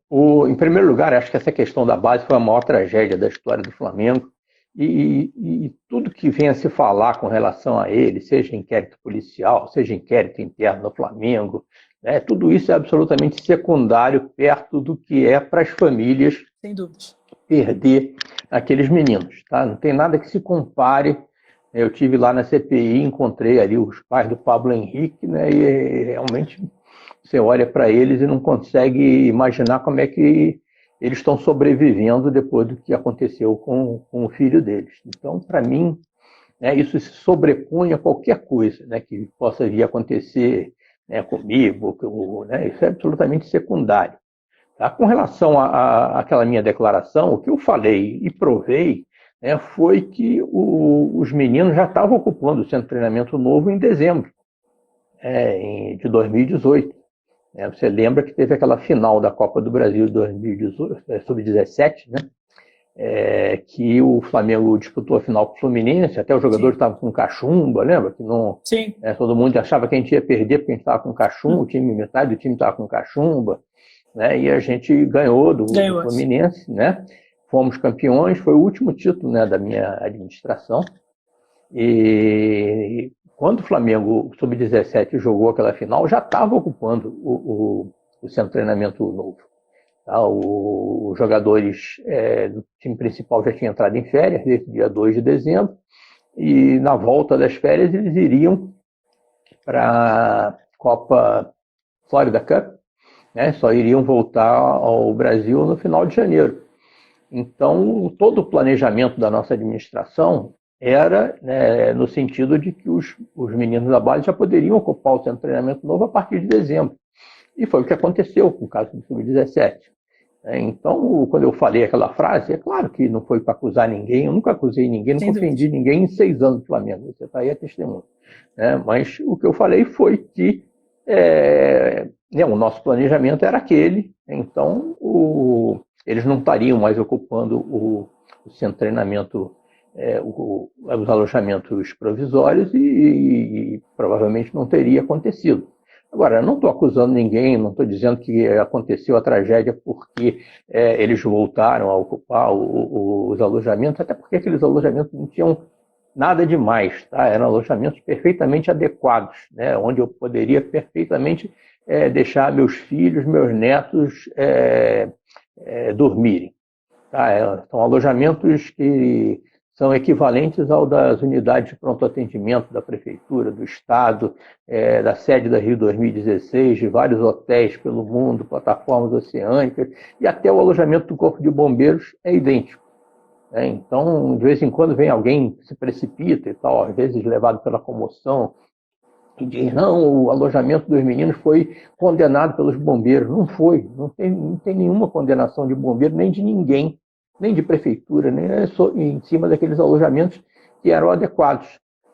Em primeiro lugar, acho que essa questão da base foi a maior tragédia da história do Flamengo e tudo que venha se falar com relação a ele, seja inquérito policial, seja inquérito interno no Flamengo, né, tudo isso é absolutamente secundário perto do que é para as famílias perder aqueles meninos. Tá? Não tem nada que se compare. Eu tive lá na CPI, encontrei ali os pais do Pablo Henrique, né, e realmente você olha para eles e não consegue imaginar como é que eles estão sobrevivendo depois do que aconteceu com o filho deles. Então, para mim, né, isso se sobrepõe a qualquer coisa, né, que possa vir a acontecer, né, comigo, né, isso é absolutamente secundário. Tá? Com relação àquela minha declaração, o que eu falei e provei, né, foi que os meninos já estavam ocupando o centro de treinamento novo em dezembro de 2018. Você lembra que teve aquela final da Copa do Brasil de 2018, sub-17, né? que o Flamengo disputou a final com o Fluminense, até os jogadores estavam com cachumba, lembra? Que não, Sim. Todo mundo achava que a gente ia perder porque a gente estava com cachumba, metade do time estava com cachumba, né? E a gente ganhou do Fluminense, né? Fomos campeões, foi o último título, né, da minha administração. E quando o Flamengo Sub-17 jogou aquela final, já estava ocupando o centro de treinamento novo. Tá? Os jogadores do time principal já tinham entrado em férias desde dia 2 de dezembro, e na volta das férias eles iriam para a Copa Florida Cup, né? Só iriam voltar ao Brasil no final de janeiro. Então, todo o planejamento da nossa administração era, né, no sentido de que os meninos da base já poderiam ocupar o centro de treinamento novo a partir de dezembro. E foi o que aconteceu com o caso do Sub-17. Então, quando eu falei aquela frase, é claro que não foi para acusar ninguém, eu nunca acusei ninguém, nunca ofendi ninguém em 6 anos do Flamengo, você está aí a testemunha. Mas o que eu falei foi que o nosso planejamento era aquele, então eles não estariam mais ocupando o centro de treinamento, os alojamentos provisórios, e provavelmente não teria acontecido. Agora, eu não estou acusando ninguém, não estou dizendo que aconteceu a tragédia porque eles voltaram a ocupar os alojamentos, até porque aqueles alojamentos não tinham nada demais, tá? Eram alojamentos perfeitamente adequados, né? Onde eu poderia perfeitamente deixar meus filhos, meus netos dormirem. Tá? São alojamentos que são equivalentes ao das unidades de pronto atendimento da Prefeitura, do Estado, da sede da Rio 2016, de vários hotéis pelo mundo, plataformas oceânicas, e até o alojamento do Corpo de Bombeiros é idêntico. Então, de vez em quando vem alguém que se precipita e tal, às vezes levado pela comoção, e diz, não, o alojamento dos meninos foi condenado pelos bombeiros. Não foi, não tem nenhuma condenação de bombeiro, nem de ninguém, nem de prefeitura, nem em cima daqueles alojamentos que eram adequados.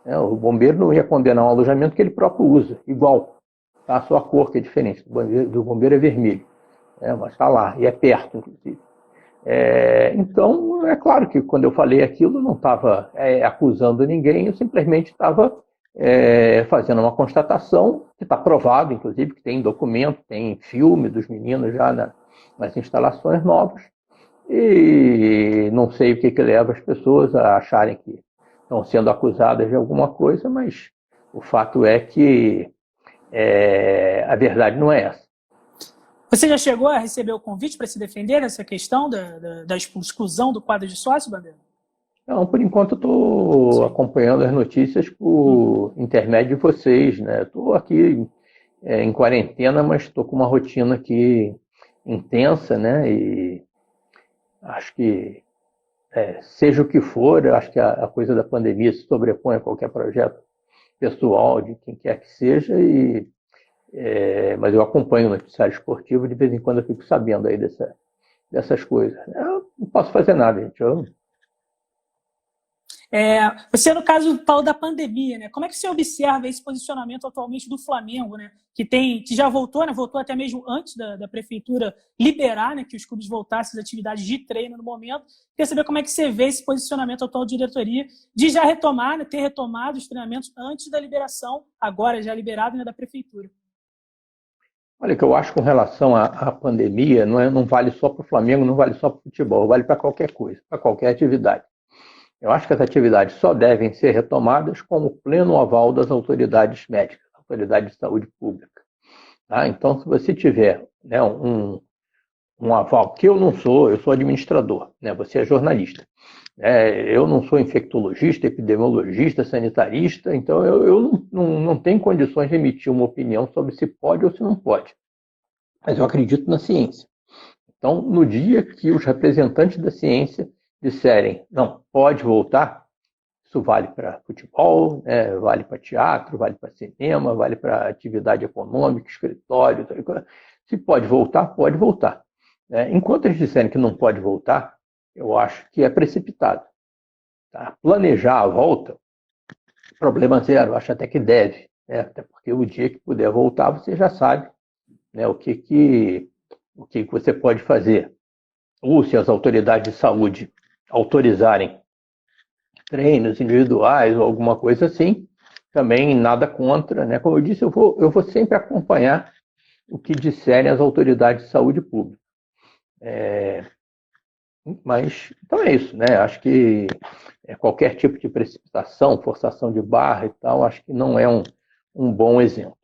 O bombeiro não ia condenar um alojamento que ele próprio usa, igual, tá? Só a cor que é diferente, do bombeiro é vermelho, mas está lá, e é perto, inclusive. Então, é claro que quando eu falei aquilo, não estava acusando ninguém, eu simplesmente estava fazendo uma constatação que está provado, inclusive, que tem documento, tem filme dos meninos já nas instalações novas, e não sei o que leva as pessoas a acharem que estão sendo acusadas de alguma coisa, mas o fato é que a verdade não é essa. Você já chegou a receber o convite para se defender nessa questão da exclusão do quadro de sócio, Bandeira? Não, por enquanto eu estou acompanhando as notícias por intermédio de vocês, né? Estou aqui em quarentena, mas estou com uma rotina aqui intensa, né? E acho que, seja o que for, eu acho que a coisa da pandemia se sobrepõe a qualquer projeto pessoal de quem quer que seja, mas eu acompanho o noticiário esportivo, de vez em quando eu fico sabendo aí dessas coisas. Eu não posso fazer nada, gente. Você, no caso, falou da pandemia, né? Como é que você observa esse posicionamento atualmente do Flamengo, né? Que já voltou, né? Voltou até mesmo antes da prefeitura liberar, né? Que os clubes voltassem às atividades de treino no momento. Queria saber como é que você vê esse posicionamento atual da diretoria de já retomar, né? Ter retomado os treinamentos antes da liberação, agora já liberado, né? Da prefeitura. Olha, que eu acho com relação à pandemia, não vale só para o Flamengo, não vale só para o futebol, vale para qualquer coisa, para qualquer atividade. Eu acho que as atividades só devem ser retomadas com o pleno aval das autoridades médicas, autoridades de saúde pública. Tá? Então, se você tiver, né, um aval, que eu não sou, eu sou administrador, né, você é jornalista. Eu não sou infectologista, epidemiologista, sanitarista, então eu não tenho condições de emitir uma opinião sobre se pode ou se não pode. Mas eu acredito na ciência. Então, no dia que os representantes da ciência disserem, não, pode voltar, isso vale para futebol, né, vale para teatro, vale para cinema, vale para atividade econômica, escritório, se pode voltar, pode voltar. Enquanto eles disserem que não pode voltar, eu acho que é precipitado. Tá? Planejar a volta, problema zero, eu acho até que deve, né? Até porque o dia que puder voltar, você já sabe, né, o que você pode fazer. Ou se as autoridades de saúde autorizarem treinos individuais ou alguma coisa assim, também nada contra, né? Como eu disse, eu vou sempre acompanhar o que disserem as autoridades de saúde pública. Mas, então é isso, né? Acho que qualquer tipo de precipitação, forçação de barra e tal, acho que não é um bom exemplo.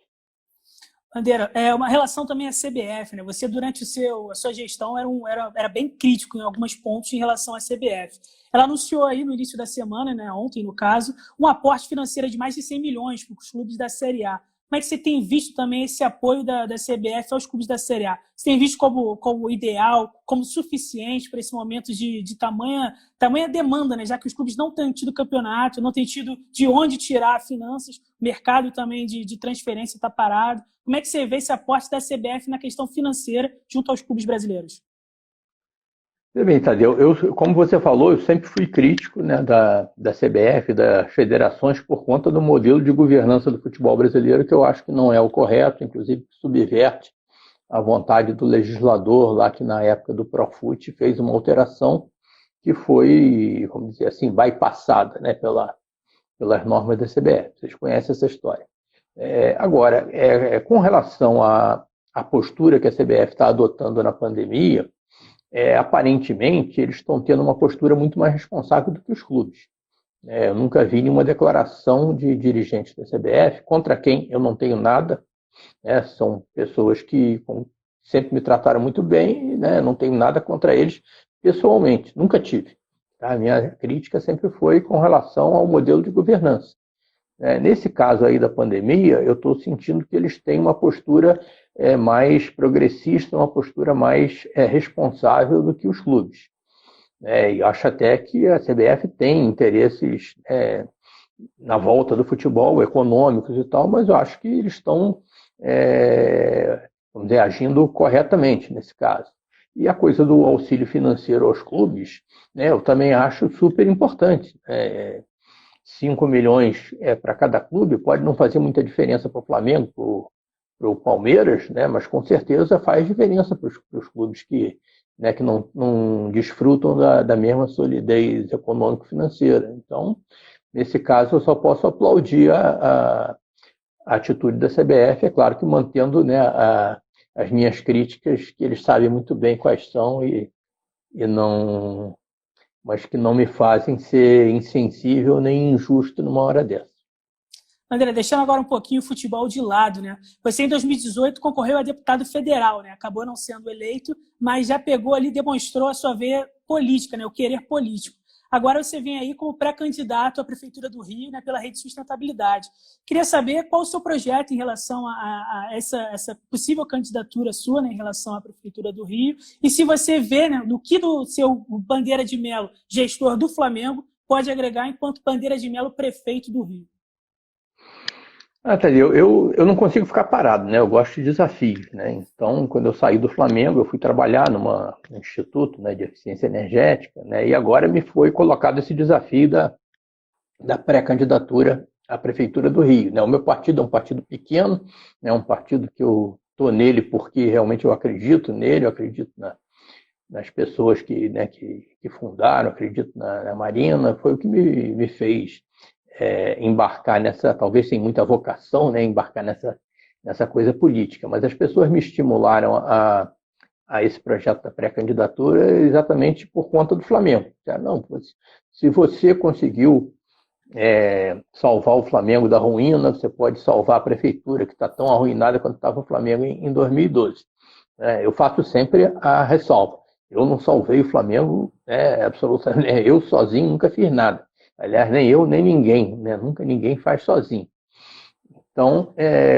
Bandeira, uma relação também à CBF, né? Você, durante a sua gestão, era bem crítico em alguns pontos em relação à CBF. Ela anunciou aí no início da semana, né, ontem no caso, um aporte financeiro de mais de 100 milhões para os clubes da Série A. Como é que você tem visto também esse apoio da CBF aos clubes da Série A? Você tem visto como ideal, como suficiente para esse momento de tamanha demanda, né? Já que os clubes não têm tido campeonato, não têm tido de onde tirar finanças, o mercado também de transferência está parado. Como é que você vê esse aporte da CBF na questão financeira junto aos clubes brasileiros? Bem, Tadeu, como você falou, eu sempre fui crítico, né, da CBF, das federações, por conta do modelo de governança do futebol brasileiro, que eu acho que não é o correto, inclusive subverte a vontade do legislador lá que, na época do Profut, fez uma alteração que foi, vamos dizer assim, bypassada, né, pelas normas da CBF. Vocês conhecem essa história. Agora, com relação à postura que a CBF está adotando na pandemia, aparentemente, eles estão tendo uma postura muito mais responsável do que os clubes. Eu nunca vi nenhuma declaração de dirigentes da CBF, contra quem eu não tenho nada. São pessoas que sempre me trataram muito bem, né? Não tenho nada contra eles pessoalmente, nunca tive. Tá? A minha crítica sempre foi com relação ao modelo de governança. Nesse caso aí da pandemia, eu estou sentindo que eles têm uma postura mais progressista, uma postura mais responsável do que os clubes. E acho até que a CBF tem interesses na volta do futebol, econômicos e tal, mas eu acho que eles estão, vamos dizer, agindo corretamente nesse caso. E a coisa do auxílio financeiro aos clubes, né, eu também acho super importante. 5 milhões para cada clube pode não fazer muita diferença para o Flamengo, para o Palmeiras, né? Mas com certeza faz diferença para os clubes que não desfrutam da mesma solidez econômico-financeira. Então, nesse caso, eu só posso aplaudir a atitude da CBF, é claro que mantendo, né, as minhas críticas, que eles sabem muito bem quais são mas que não me fazem ser insensível nem injusto numa hora dessa. André, deixando agora um pouquinho o futebol de lado, né? Você, em 2018, concorreu a deputado federal, né? Acabou não sendo eleito, mas já pegou ali, demonstrou a sua veia política, né? O querer político. Agora você vem aí como pré-candidato à Prefeitura do Rio, né, pela Rede Sustentabilidade. Queria saber qual o seu projeto em relação a essa possível candidatura sua, né, em relação à Prefeitura do Rio, e se você vê, né, no que do seu Bandeira de Melo, gestor do Flamengo, pode agregar enquanto Bandeira de Melo, prefeito do Rio. Tadeu, eu não consigo ficar parado, né? Eu gosto de desafios, né? Então, quando eu saí do Flamengo, eu fui trabalhar num instituto, né, de eficiência energética, né? E agora me foi colocado esse desafio da pré-candidatura à Prefeitura do Rio, né? O meu partido é um partido pequeno, né? Um partido que eu estou nele porque realmente eu acredito nele, eu acredito nas pessoas que fundaram, acredito na Marina, foi o que me fez embarcar nessa, talvez sem muita vocação, né, embarcar nessa coisa política. Mas as pessoas me estimularam a esse projeto da pré-candidatura exatamente por conta do Flamengo. Não, se você conseguiu salvar o Flamengo da ruína, você pode salvar a prefeitura, que está tão arruinada quanto estava o Flamengo em 2012. Eu faço sempre a ressalva. Eu não salvei o Flamengo, absolutamente. Eu sozinho nunca fiz nada. Aliás, nem eu, nem ninguém, né? Nunca ninguém faz sozinho. Então,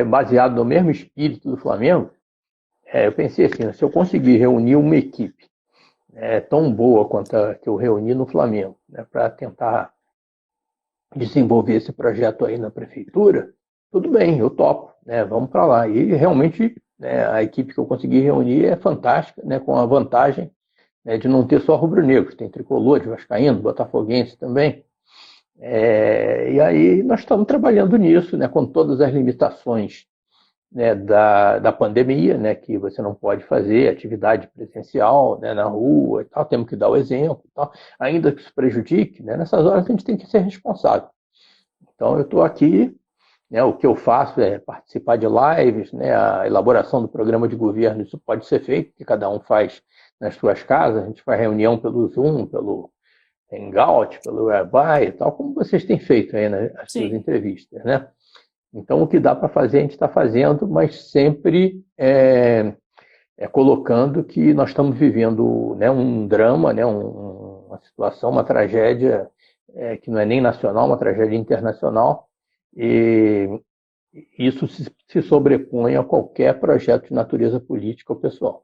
baseado no mesmo espírito do Flamengo, eu pensei assim, se eu conseguir reunir uma equipe tão boa quanto a que eu reuni no Flamengo, né, para tentar desenvolver esse projeto aí na prefeitura, tudo bem, eu topo, né, vamos para lá. E realmente a equipe que eu consegui reunir é fantástica, né, com a vantagem de não ter só rubro-negros, tem tricolor, de vascaíno, botafoguense também. E aí nós estamos trabalhando nisso, né, com todas as limitações né, da pandemia, né, que você não pode fazer atividade presencial, né, na rua e tal, temos que dar o exemplo e tal, ainda que isso prejudique, né, nessas horas a gente tem que ser responsável. Então eu estou aqui, né, o que eu faço é participar de lives, né, a elaboração do programa de governo, isso pode ser feito, que cada um faz nas suas casas, a gente faz reunião pelo Zoom, pelo Hangout, pelo Whereby e tal, como vocês têm feito aí nas suas entrevistas, né? Então, o que dá para fazer, a gente está fazendo, mas sempre colocando que nós estamos vivendo, né, um drama, né, uma situação, uma tragédia que não é nem nacional, uma tragédia internacional, e isso se sobrepõe a qualquer projeto de natureza política ou pessoal.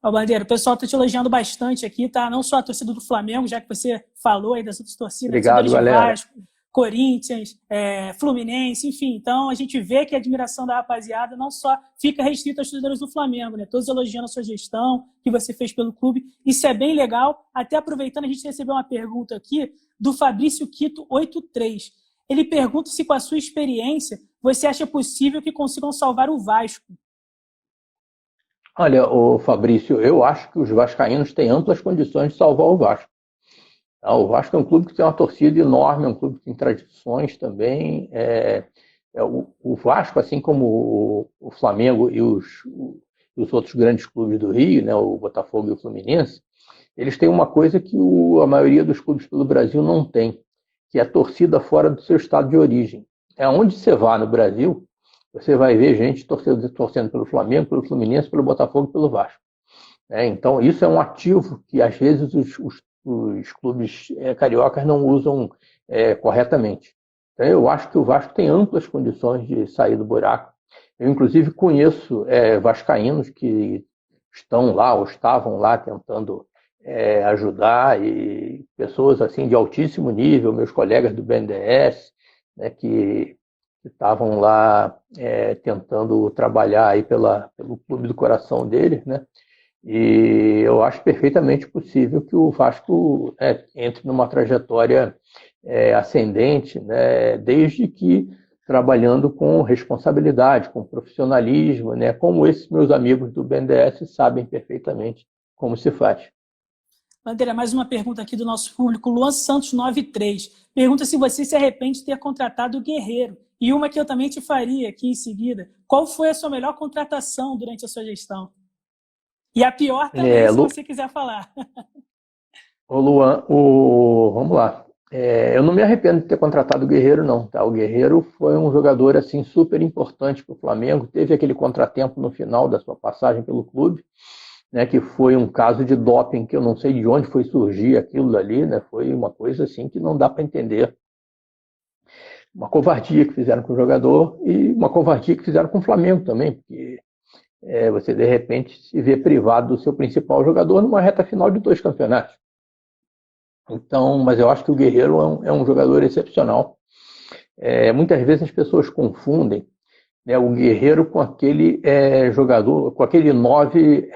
Ó, Bandeira, o pessoal está te elogiando bastante aqui, tá? Não só a torcida do Flamengo, já que você falou aí das outras torcidas, Obrigado, galera. Vasco, Corinthians, Fluminense, enfim. Então, a gente vê que a admiração da rapaziada não só fica restrita aos torcedores do Flamengo, né? Todos elogiando a sua gestão, que você fez pelo clube. Isso é bem legal. Até aproveitando, a gente recebeu uma pergunta aqui do Fabrício Quito 83. Ele pergunta se, com a sua experiência, você acha possível que consigam salvar o Vasco. Olha, Fabrício, eu acho que os vascaínos têm amplas condições de salvar o Vasco. O Vasco é um clube que tem uma torcida enorme, é um clube que tem tradições também. O Vasco, assim como o Flamengo e os outros grandes clubes do Rio, né, o Botafogo e o Fluminense, eles têm uma coisa que a maioria dos clubes pelo Brasil não tem, que é a torcida fora do seu estado de origem. Onde você vá no Brasil, você vai ver gente torcendo pelo Flamengo, pelo Fluminense, pelo Botafogo e pelo Vasco. Então, isso é um ativo que, às vezes, os clubes cariocas não usam corretamente. Então, eu acho que o Vasco tem amplas condições de sair do buraco. Eu, inclusive, conheço vascaínos que estão lá ou estavam lá tentando ajudar, e pessoas assim de altíssimo nível, meus colegas do BNDES, né, que estavam lá tentando trabalhar aí pelo clube do coração deles, né? E eu acho perfeitamente possível que o Vasco entre numa trajetória ascendente, né? Desde que trabalhando com responsabilidade, com profissionalismo, né? Como esses meus amigos do BNDES sabem perfeitamente como se faz. Bandeira, mais uma pergunta aqui do nosso público, Luan Santos 93. Pergunta se você se arrepende de ter contratado o Guerreiro. E uma que eu também te faria aqui em seguida. Qual foi a sua melhor contratação durante a sua gestão? E a pior também, se você quiser falar. Ô Luan, vamos lá. Eu não me arrependo de ter contratado o Guerreiro, não. Tá? O Guerreiro foi um jogador assim, super importante para o Flamengo. Teve aquele contratempo no final da sua passagem pelo clube, né, que foi um caso de doping, que eu não sei de onde foi surgir aquilo ali, né? Foi uma coisa assim que não dá para entender. Uma covardia que fizeram com o jogador e uma covardia que fizeram com o Flamengo também, porque você de repente se vê privado do seu principal jogador numa reta final de 2 campeonatos. Então, mas eu acho que o Guerreiro é um jogador excepcional. Muitas vezes as pessoas confundem, né, o Guerreiro com aquele jogador, com aquele 9,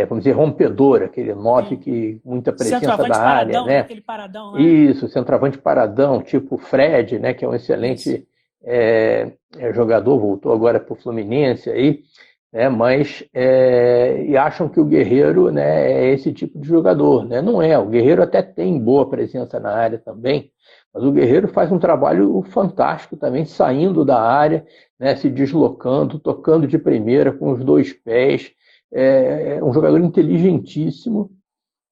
vamos dizer, rompedor, aquele 9 que muita presença da área, paradão, né? Aquele paradão, né? Isso, centroavante paradão, tipo Fred, né, que é um excelente jogador, voltou agora para o Fluminense aí, né, mas e acham que o Guerreiro, né, é esse tipo de jogador, né? Não é. O Guerreiro até tem boa presença na área também, mas o Guerreiro faz um trabalho fantástico também, saindo da área, né, se deslocando, tocando de primeira com os 2 pés. É um jogador inteligentíssimo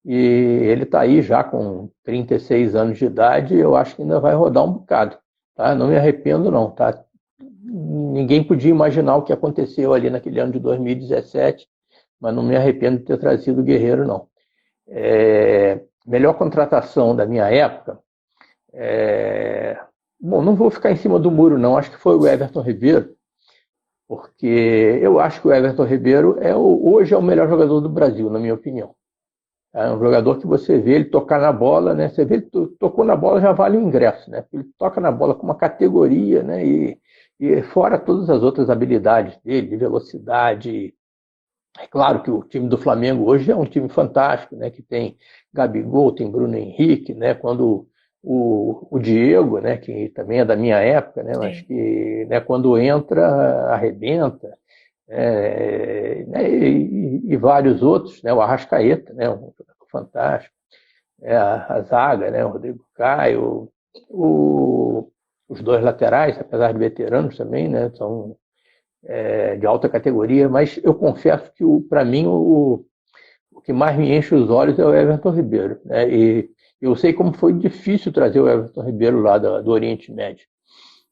e ele está aí já com 36 anos de idade, eu acho que ainda vai rodar um bocado. Tá? Não me arrependo não. Tá? Ninguém podia imaginar o que aconteceu ali naquele ano de 2017, mas não me arrependo de ter trazido o Guerreiro não. Melhor contratação da minha época, bom, não vou ficar em cima do muro não, acho que foi o Everton Ribeiro, porque eu acho que o Everton Ribeiro hoje é o melhor jogador do Brasil, na minha opinião. É um jogador que você vê ele tocar na bola, né? Você vê ele tocou na bola, já vale o ingresso, né? Ele toca na bola com uma categoria, né? E fora todas as outras habilidades dele, de velocidade. É claro que o time do Flamengo hoje é um time fantástico, né? Que tem Gabigol, tem Bruno Henrique, né? Quando o Diego, né, que também é da minha época, né, mas Sim. que, né, quando entra, arrebenta, né, e vários outros, né, o Arrascaeta, né, um jogador fantástico, a zaga, né, o Rodrigo Caio, o, os dois laterais, apesar de veteranos também, né, são de alta categoria, mas eu confesso que, para mim, o que mais me enche os olhos é o Everton Ribeiro, né, e eu sei como foi difícil trazer o Everton Ribeiro lá do Oriente Médio,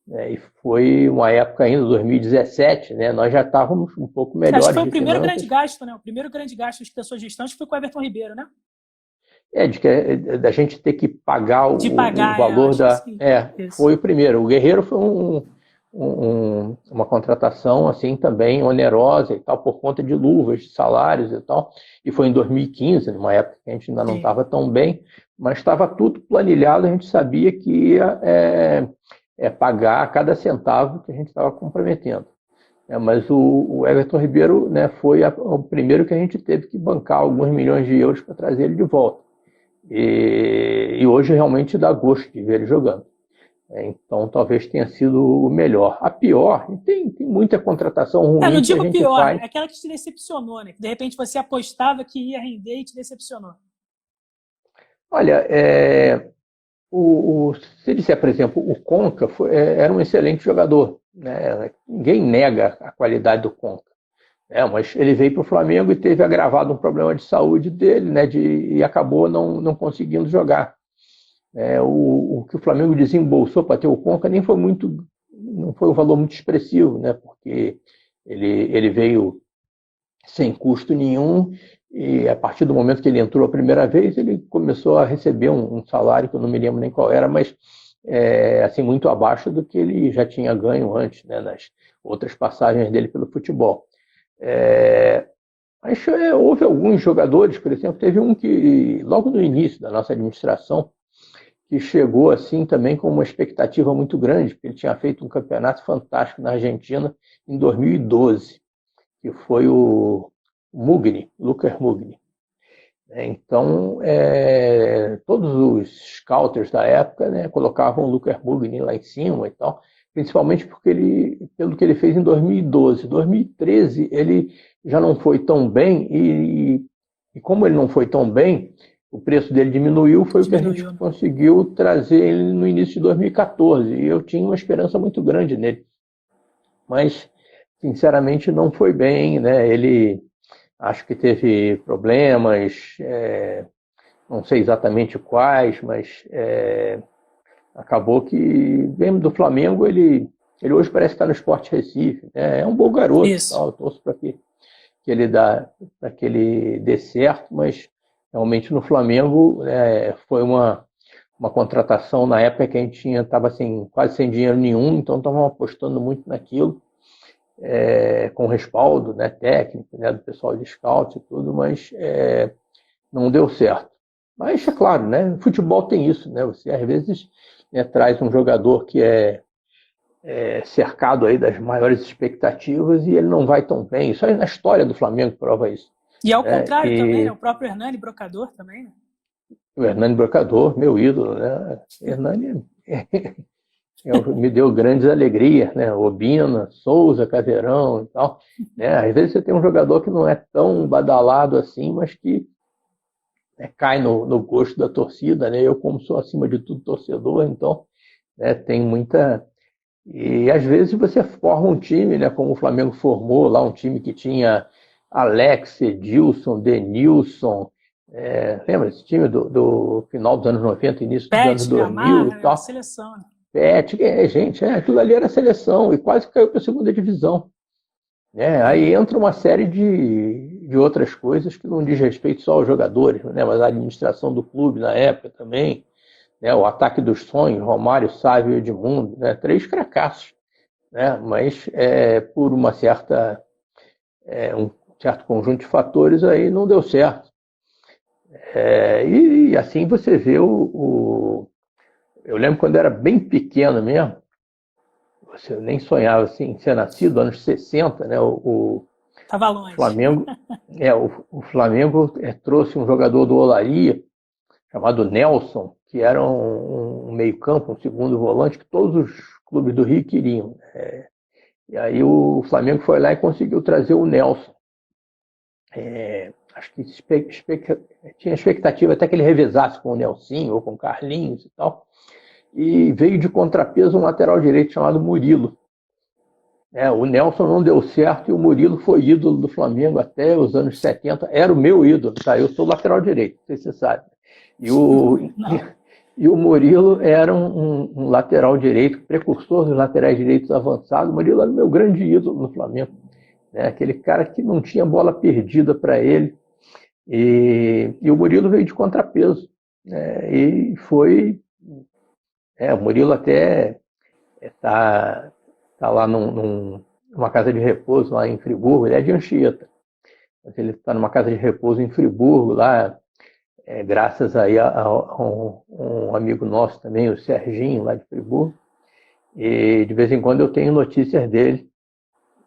né, e foi uma época ainda, 2017, né, nós já estávamos um pouco Acho que melhores foi o de primeiro grande finanças. gasto, né? O primeiro grande gasto da sua gestão acho que foi com o Everton Ribeiro, né? Da gente ter que pagar De o pagar, valor acho que da. sim. Isso. Foi o primeiro. O Guerreiro foi uma contratação assim também onerosa e tal, por conta de luvas, de salários e tal. E foi em 2015, numa época que a gente ainda não Sim. estava tão bem, mas estava tudo planilhado, a gente sabia que ia pagar cada centavo que a gente estava comprometendo. Mas o Everton Ribeiro, né, foi o primeiro que a gente teve que bancar alguns milhões de euros para trazer ele de volta. E hoje realmente dá gosto de ver ele jogando. Então talvez tenha sido o melhor. A pior, tem muita contratação Não ruim que a digo gente pior, né? faz. Aquela que te decepcionou, né? Que de repente você apostava que ia render e te decepcionou. Olha, se disser, por exemplo, o Conca era um excelente jogador. Né? Ninguém nega a qualidade do Conca. Mas ele veio para o Flamengo e teve agravado um problema de saúde dele, né? E acabou não conseguindo jogar. O que o Flamengo desembolsou para ter o Conca nem foi muito, não foi um valor muito expressivo, né? Porque ele veio sem custo nenhum e a partir do momento que ele entrou a primeira vez ele começou a receber um salário que eu não me lembro nem qual era, mas assim muito abaixo do que ele já tinha ganho antes, né? Nas outras passagens dele pelo futebol. É, mas houve alguns jogadores, por exemplo, teve um que logo no início da nossa administração que chegou assim também com uma expectativa muito grande, porque ele tinha feito um campeonato fantástico na Argentina em 2012, que foi o Mugni, Lucas Mugni. Então, todos os scouters da época, né, colocavam o Lucas Mugni lá em cima e tal, principalmente pelo que ele fez em 2012. 2013 ele já não foi tão bem e como ele não foi tão bem, o preço dele diminuiu, foi o que a gente Diminuiu, né? conseguiu trazer ele no início de 2014. E eu tinha uma esperança muito grande nele. Mas, sinceramente, não foi bem, né? Ele acho que teve problemas, não sei exatamente quais, mas acabou que, mesmo do Flamengo, ele hoje parece estar no Sport Recife. Né? É um bom garoto, Isso. tal, eu torço para que ele dê certo, mas realmente no Flamengo foi uma contratação na época que a gente estava quase sem dinheiro nenhum, então estavam apostando muito naquilo, com respaldo, né, técnico, né, do pessoal de scout e tudo, mas não deu certo. Mas é claro, né, futebol tem isso, né, você às vezes traz um jogador que cercado aí das maiores expectativas e ele não vai tão bem. Isso aí na história do Flamengo prova isso. E ao Né? contrário também, né? E O próprio Hernani Brocador também, né? o Hernani Brocador, meu ídolo, né? Hernani me deu grandes alegrias, né? Obina, Souza, Caveirão e tal. Né? Às vezes você tem um jogador que não é tão badalado assim, mas que cai no gosto da torcida, né? Eu, como sou acima de tudo torcedor, então tem muita. E às vezes você forma um time, né? Como o Flamengo formou lá, um time que tinha Alex, Edilson, Denilson. Lembra esse time do final dos anos 90, início dos anos Pet, 2000 e Gamarra, a tal? seleção, né? Pet, gente, aquilo ali era seleção e quase caiu para a segunda divisão. Aí entra uma série de outras coisas que não diz respeito só aos jogadores, né? Mas a administração do clube na época também, né? O ataque dos sonhos, Romário, Sávio e Edmundo, né? Três cracassos, né? Mas por um certo conjunto de fatores aí não deu certo. E assim você vê eu lembro quando era bem pequeno mesmo, você nem sonhava assim, em ser nascido, anos 60, né? O Tava longe. Flamengo, o Flamengo trouxe um jogador do Olaria, chamado Nelson, que era um meio-campo, um segundo volante, que todos os clubes do Rio queriam. E aí o Flamengo foi lá e conseguiu trazer o Nelson. Acho que tinha expectativa até que ele revezasse com o Nelsinho ou com o Carlinhos e tal. E veio de contrapeso um lateral direito chamado Murilo. O Nelson não deu certo e o Murilo foi ídolo do Flamengo até os anos 70. Era o meu ídolo, tá? Eu sou lateral direito, não sei se você sabe. E o Murilo era um lateral direito, precursor dos laterais direitos avançados. O Murilo era o meu grande ídolo no Flamengo. Aquele cara que não tinha bola perdida para ele. E o Murilo veio de contrapeso. E foi... o Murilo até está lá numa casa de repouso lá em Friburgo. Ele é de Anchieta. Mas ele está numa casa de repouso em Friburgo, lá, graças aí a um amigo nosso também, o Serginho, lá de Friburgo. E de vez em quando eu tenho notícias dele.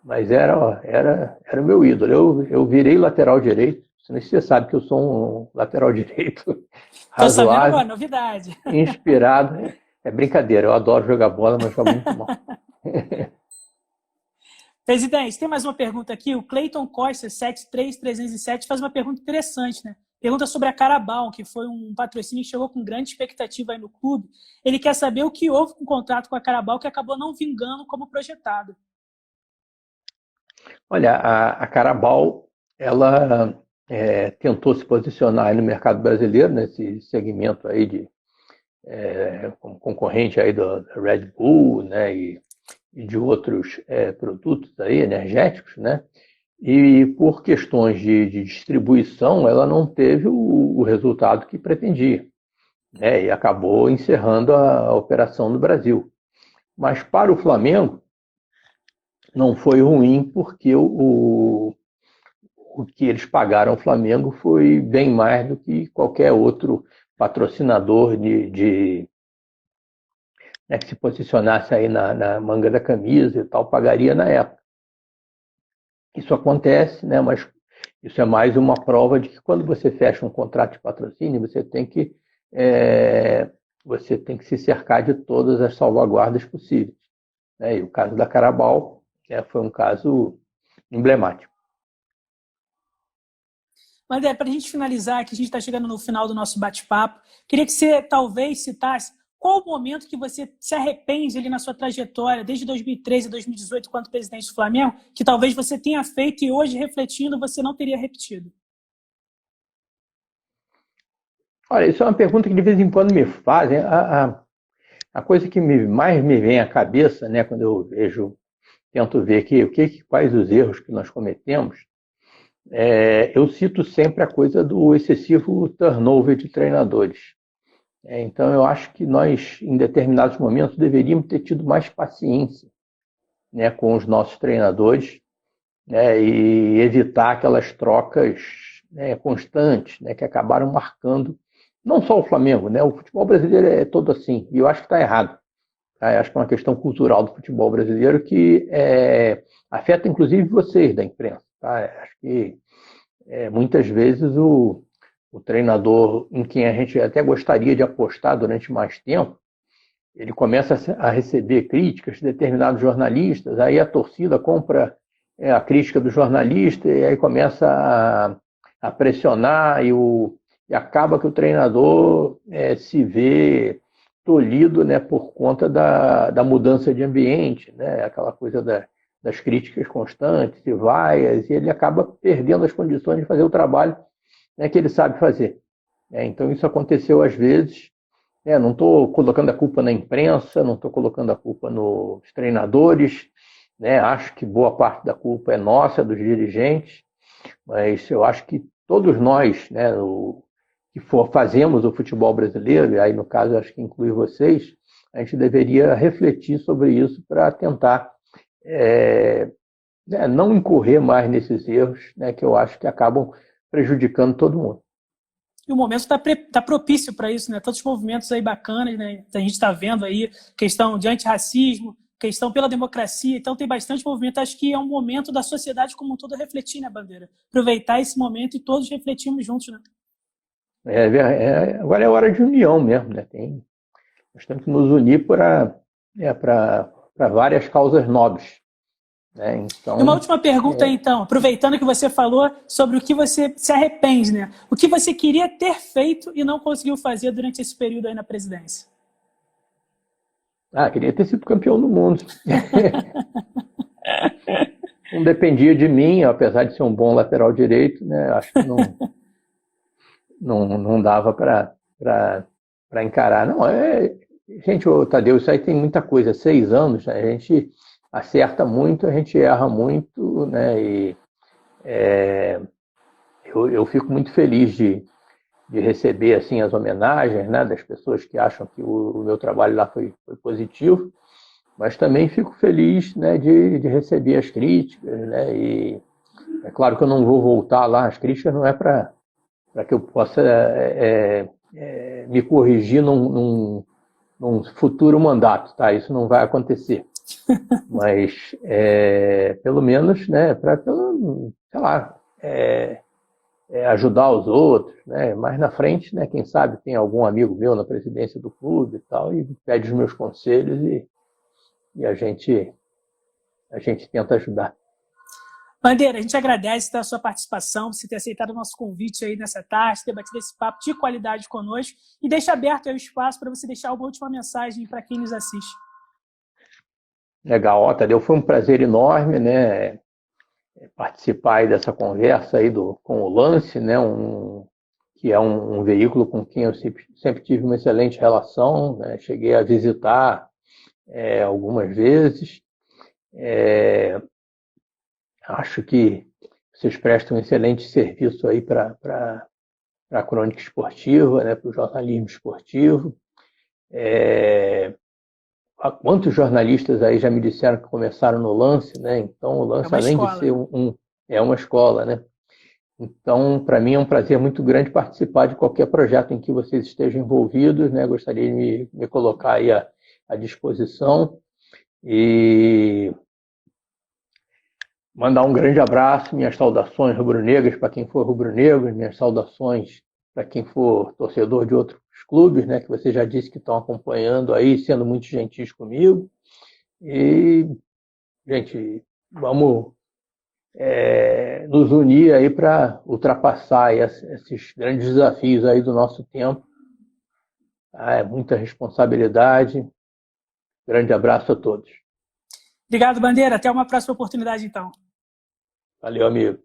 Mas era o meu ídolo. Eu virei lateral direito. Não sei se você sabe que eu sou um lateral direito razoável. Estou sabendo agora, novidade. Inspirado. É brincadeira, eu adoro jogar bola, mas jogo muito mal. Presidente, tem mais uma pergunta aqui. O Cleiton Costa, 73307, faz uma pergunta interessante, né? Pergunta sobre a Carabao, que foi um patrocínio que chegou com grande expectativa aí no clube. Ele quer saber o que houve com o contrato com a Carabao que acabou não vingando como projetado. Olha, a Carabao, ela tentou se posicionar aí no mercado brasileiro, nesse segmento aí como concorrente aí do Red Bull, né, e de outros produtos aí, energéticos, né? E por questões de distribuição, ela não teve o resultado que pretendia, né? E acabou encerrando a operação no Brasil. Mas para o Flamengo, não foi ruim, porque o que eles pagaram ao Flamengo foi bem mais do que qualquer outro patrocinador né, que se posicionasse aí na manga da camisa e tal, pagaria na época. Isso acontece, né, mas isso é mais uma prova de que quando você fecha um contrato de patrocínio, você tem que se cercar de todas as salvaguardas possíveis. E o caso da Carabao foi um caso emblemático. André, para a gente finalizar, que a gente está chegando no final do nosso bate-papo, queria que você talvez citasse qual o momento que você se arrepende ali na sua trajetória, desde 2013 a 2018, quanto presidente do Flamengo, que talvez você tenha feito e hoje, refletindo, você não teria repetido? Olha, isso é uma pergunta que de vez em quando me fazem. A coisa que mais me vem à cabeça, né, quando eu tento ver quais os erros que nós cometemos, eu cito sempre a coisa do excessivo turnover de treinadores. Então, eu acho que nós, em determinados momentos, deveríamos ter tido mais paciência, né, com os nossos treinadores, né, e evitar aquelas trocas, né, constantes, né, que acabaram marcando não só o Flamengo, né, o futebol brasileiro é todo assim, e eu acho que está errado. Tá? Eu acho que é uma questão cultural do futebol brasileiro que afeta, inclusive, vocês da imprensa. Tá? Acho que muitas vezes o treinador em quem a gente até gostaria de apostar durante mais tempo, ele começa a receber críticas de determinados jornalistas, aí a torcida compra a crítica do jornalista e aí começa a pressionar e acaba que o treinador se vê tolhido, né, por conta da mudança de ambiente, né, aquela coisa das críticas constantes e vaias, e ele acaba perdendo as condições de fazer o trabalho, né, que ele sabe fazer. Então isso aconteceu às vezes. Não estou colocando a culpa na imprensa, não estou colocando a culpa nos treinadores, né? Acho que boa parte da culpa é nossa, dos dirigentes, mas eu acho que todos nós, né, que fazemos o futebol brasileiro, e aí no caso acho que inclui vocês, a gente deveria refletir sobre isso para tentar não incorrer mais nesses erros, né, que eu acho que acabam prejudicando todo mundo. E o momento está propício para isso, né? Tantos movimentos aí bacanas, né? A gente está vendo aí questão de antirracismo, questão pela democracia, então tem bastante movimento. Acho que é um momento da sociedade como um todo refletir, né, Bandeira? Aproveitar esse momento e todos refletirmos juntos, né? Agora é hora de união mesmo, né? Nós temos que nos unir para várias causas nobres, né? E uma Então, última pergunta, então, aproveitando que você falou sobre o que você se arrepende, né? O que você queria ter feito e não conseguiu fazer durante esse período aí na presidência? queria ter sido campeão do mundo. Não dependia de mim, apesar de ser um bom lateral direito, né? Acho que não dava para encarar. Não, gente, Tadeu, isso aí tem muita coisa. 6 anos, né? A gente acerta muito, a gente erra muito, né? E eu fico muito feliz de receber assim as homenagens, né, das pessoas que acham que o meu trabalho lá foi positivo, mas também fico feliz, né, de receber as críticas, né? E é claro que eu não vou voltar lá. As críticas não é para que eu possa me corrigir num futuro mandato, tá? Isso não vai acontecer. Mas, pelo menos, né, sei lá, ajudar os outros, né? Mais na frente, né, quem sabe tem algum amigo meu na presidência do clube e tal, e pede os meus conselhos e a gente tenta ajudar. Bandeira, a gente agradece a sua participação, você ter aceitado o nosso convite aí nessa tarde, ter batido esse papo de qualidade conosco e deixa aberto aí o espaço para você deixar uma última mensagem para quem nos assiste. Legal, Tadeu, foi um prazer enorme, né, participar aí dessa conversa aí com o Lance, né, que é um veículo com quem eu sempre tive uma excelente relação, né, cheguei a visitar algumas vezes. Acho que vocês prestam um excelente serviço aí para a crônica esportiva, né, para o jornalismo esportivo. Quantos jornalistas aí já me disseram que começaram no Lance, né? Então, o Lance, além de ser é uma escola, né? Então, para mim é um prazer muito grande participar de qualquer projeto em que vocês estejam envolvidos, né? Gostaria de me colocar aí à disposição e mandar um grande abraço, minhas saudações rubro-negras para quem for rubro-negro, minhas saudações para quem for torcedor de outros clubes, né, que você já disse que estão acompanhando aí, sendo muito gentis comigo. E, gente, vamos nos unir aí para ultrapassar aí esses grandes desafios aí do nosso tempo. É muita responsabilidade. Grande abraço a todos. Obrigado, Bandeira. Até uma próxima oportunidade, então. Valeu, amigo.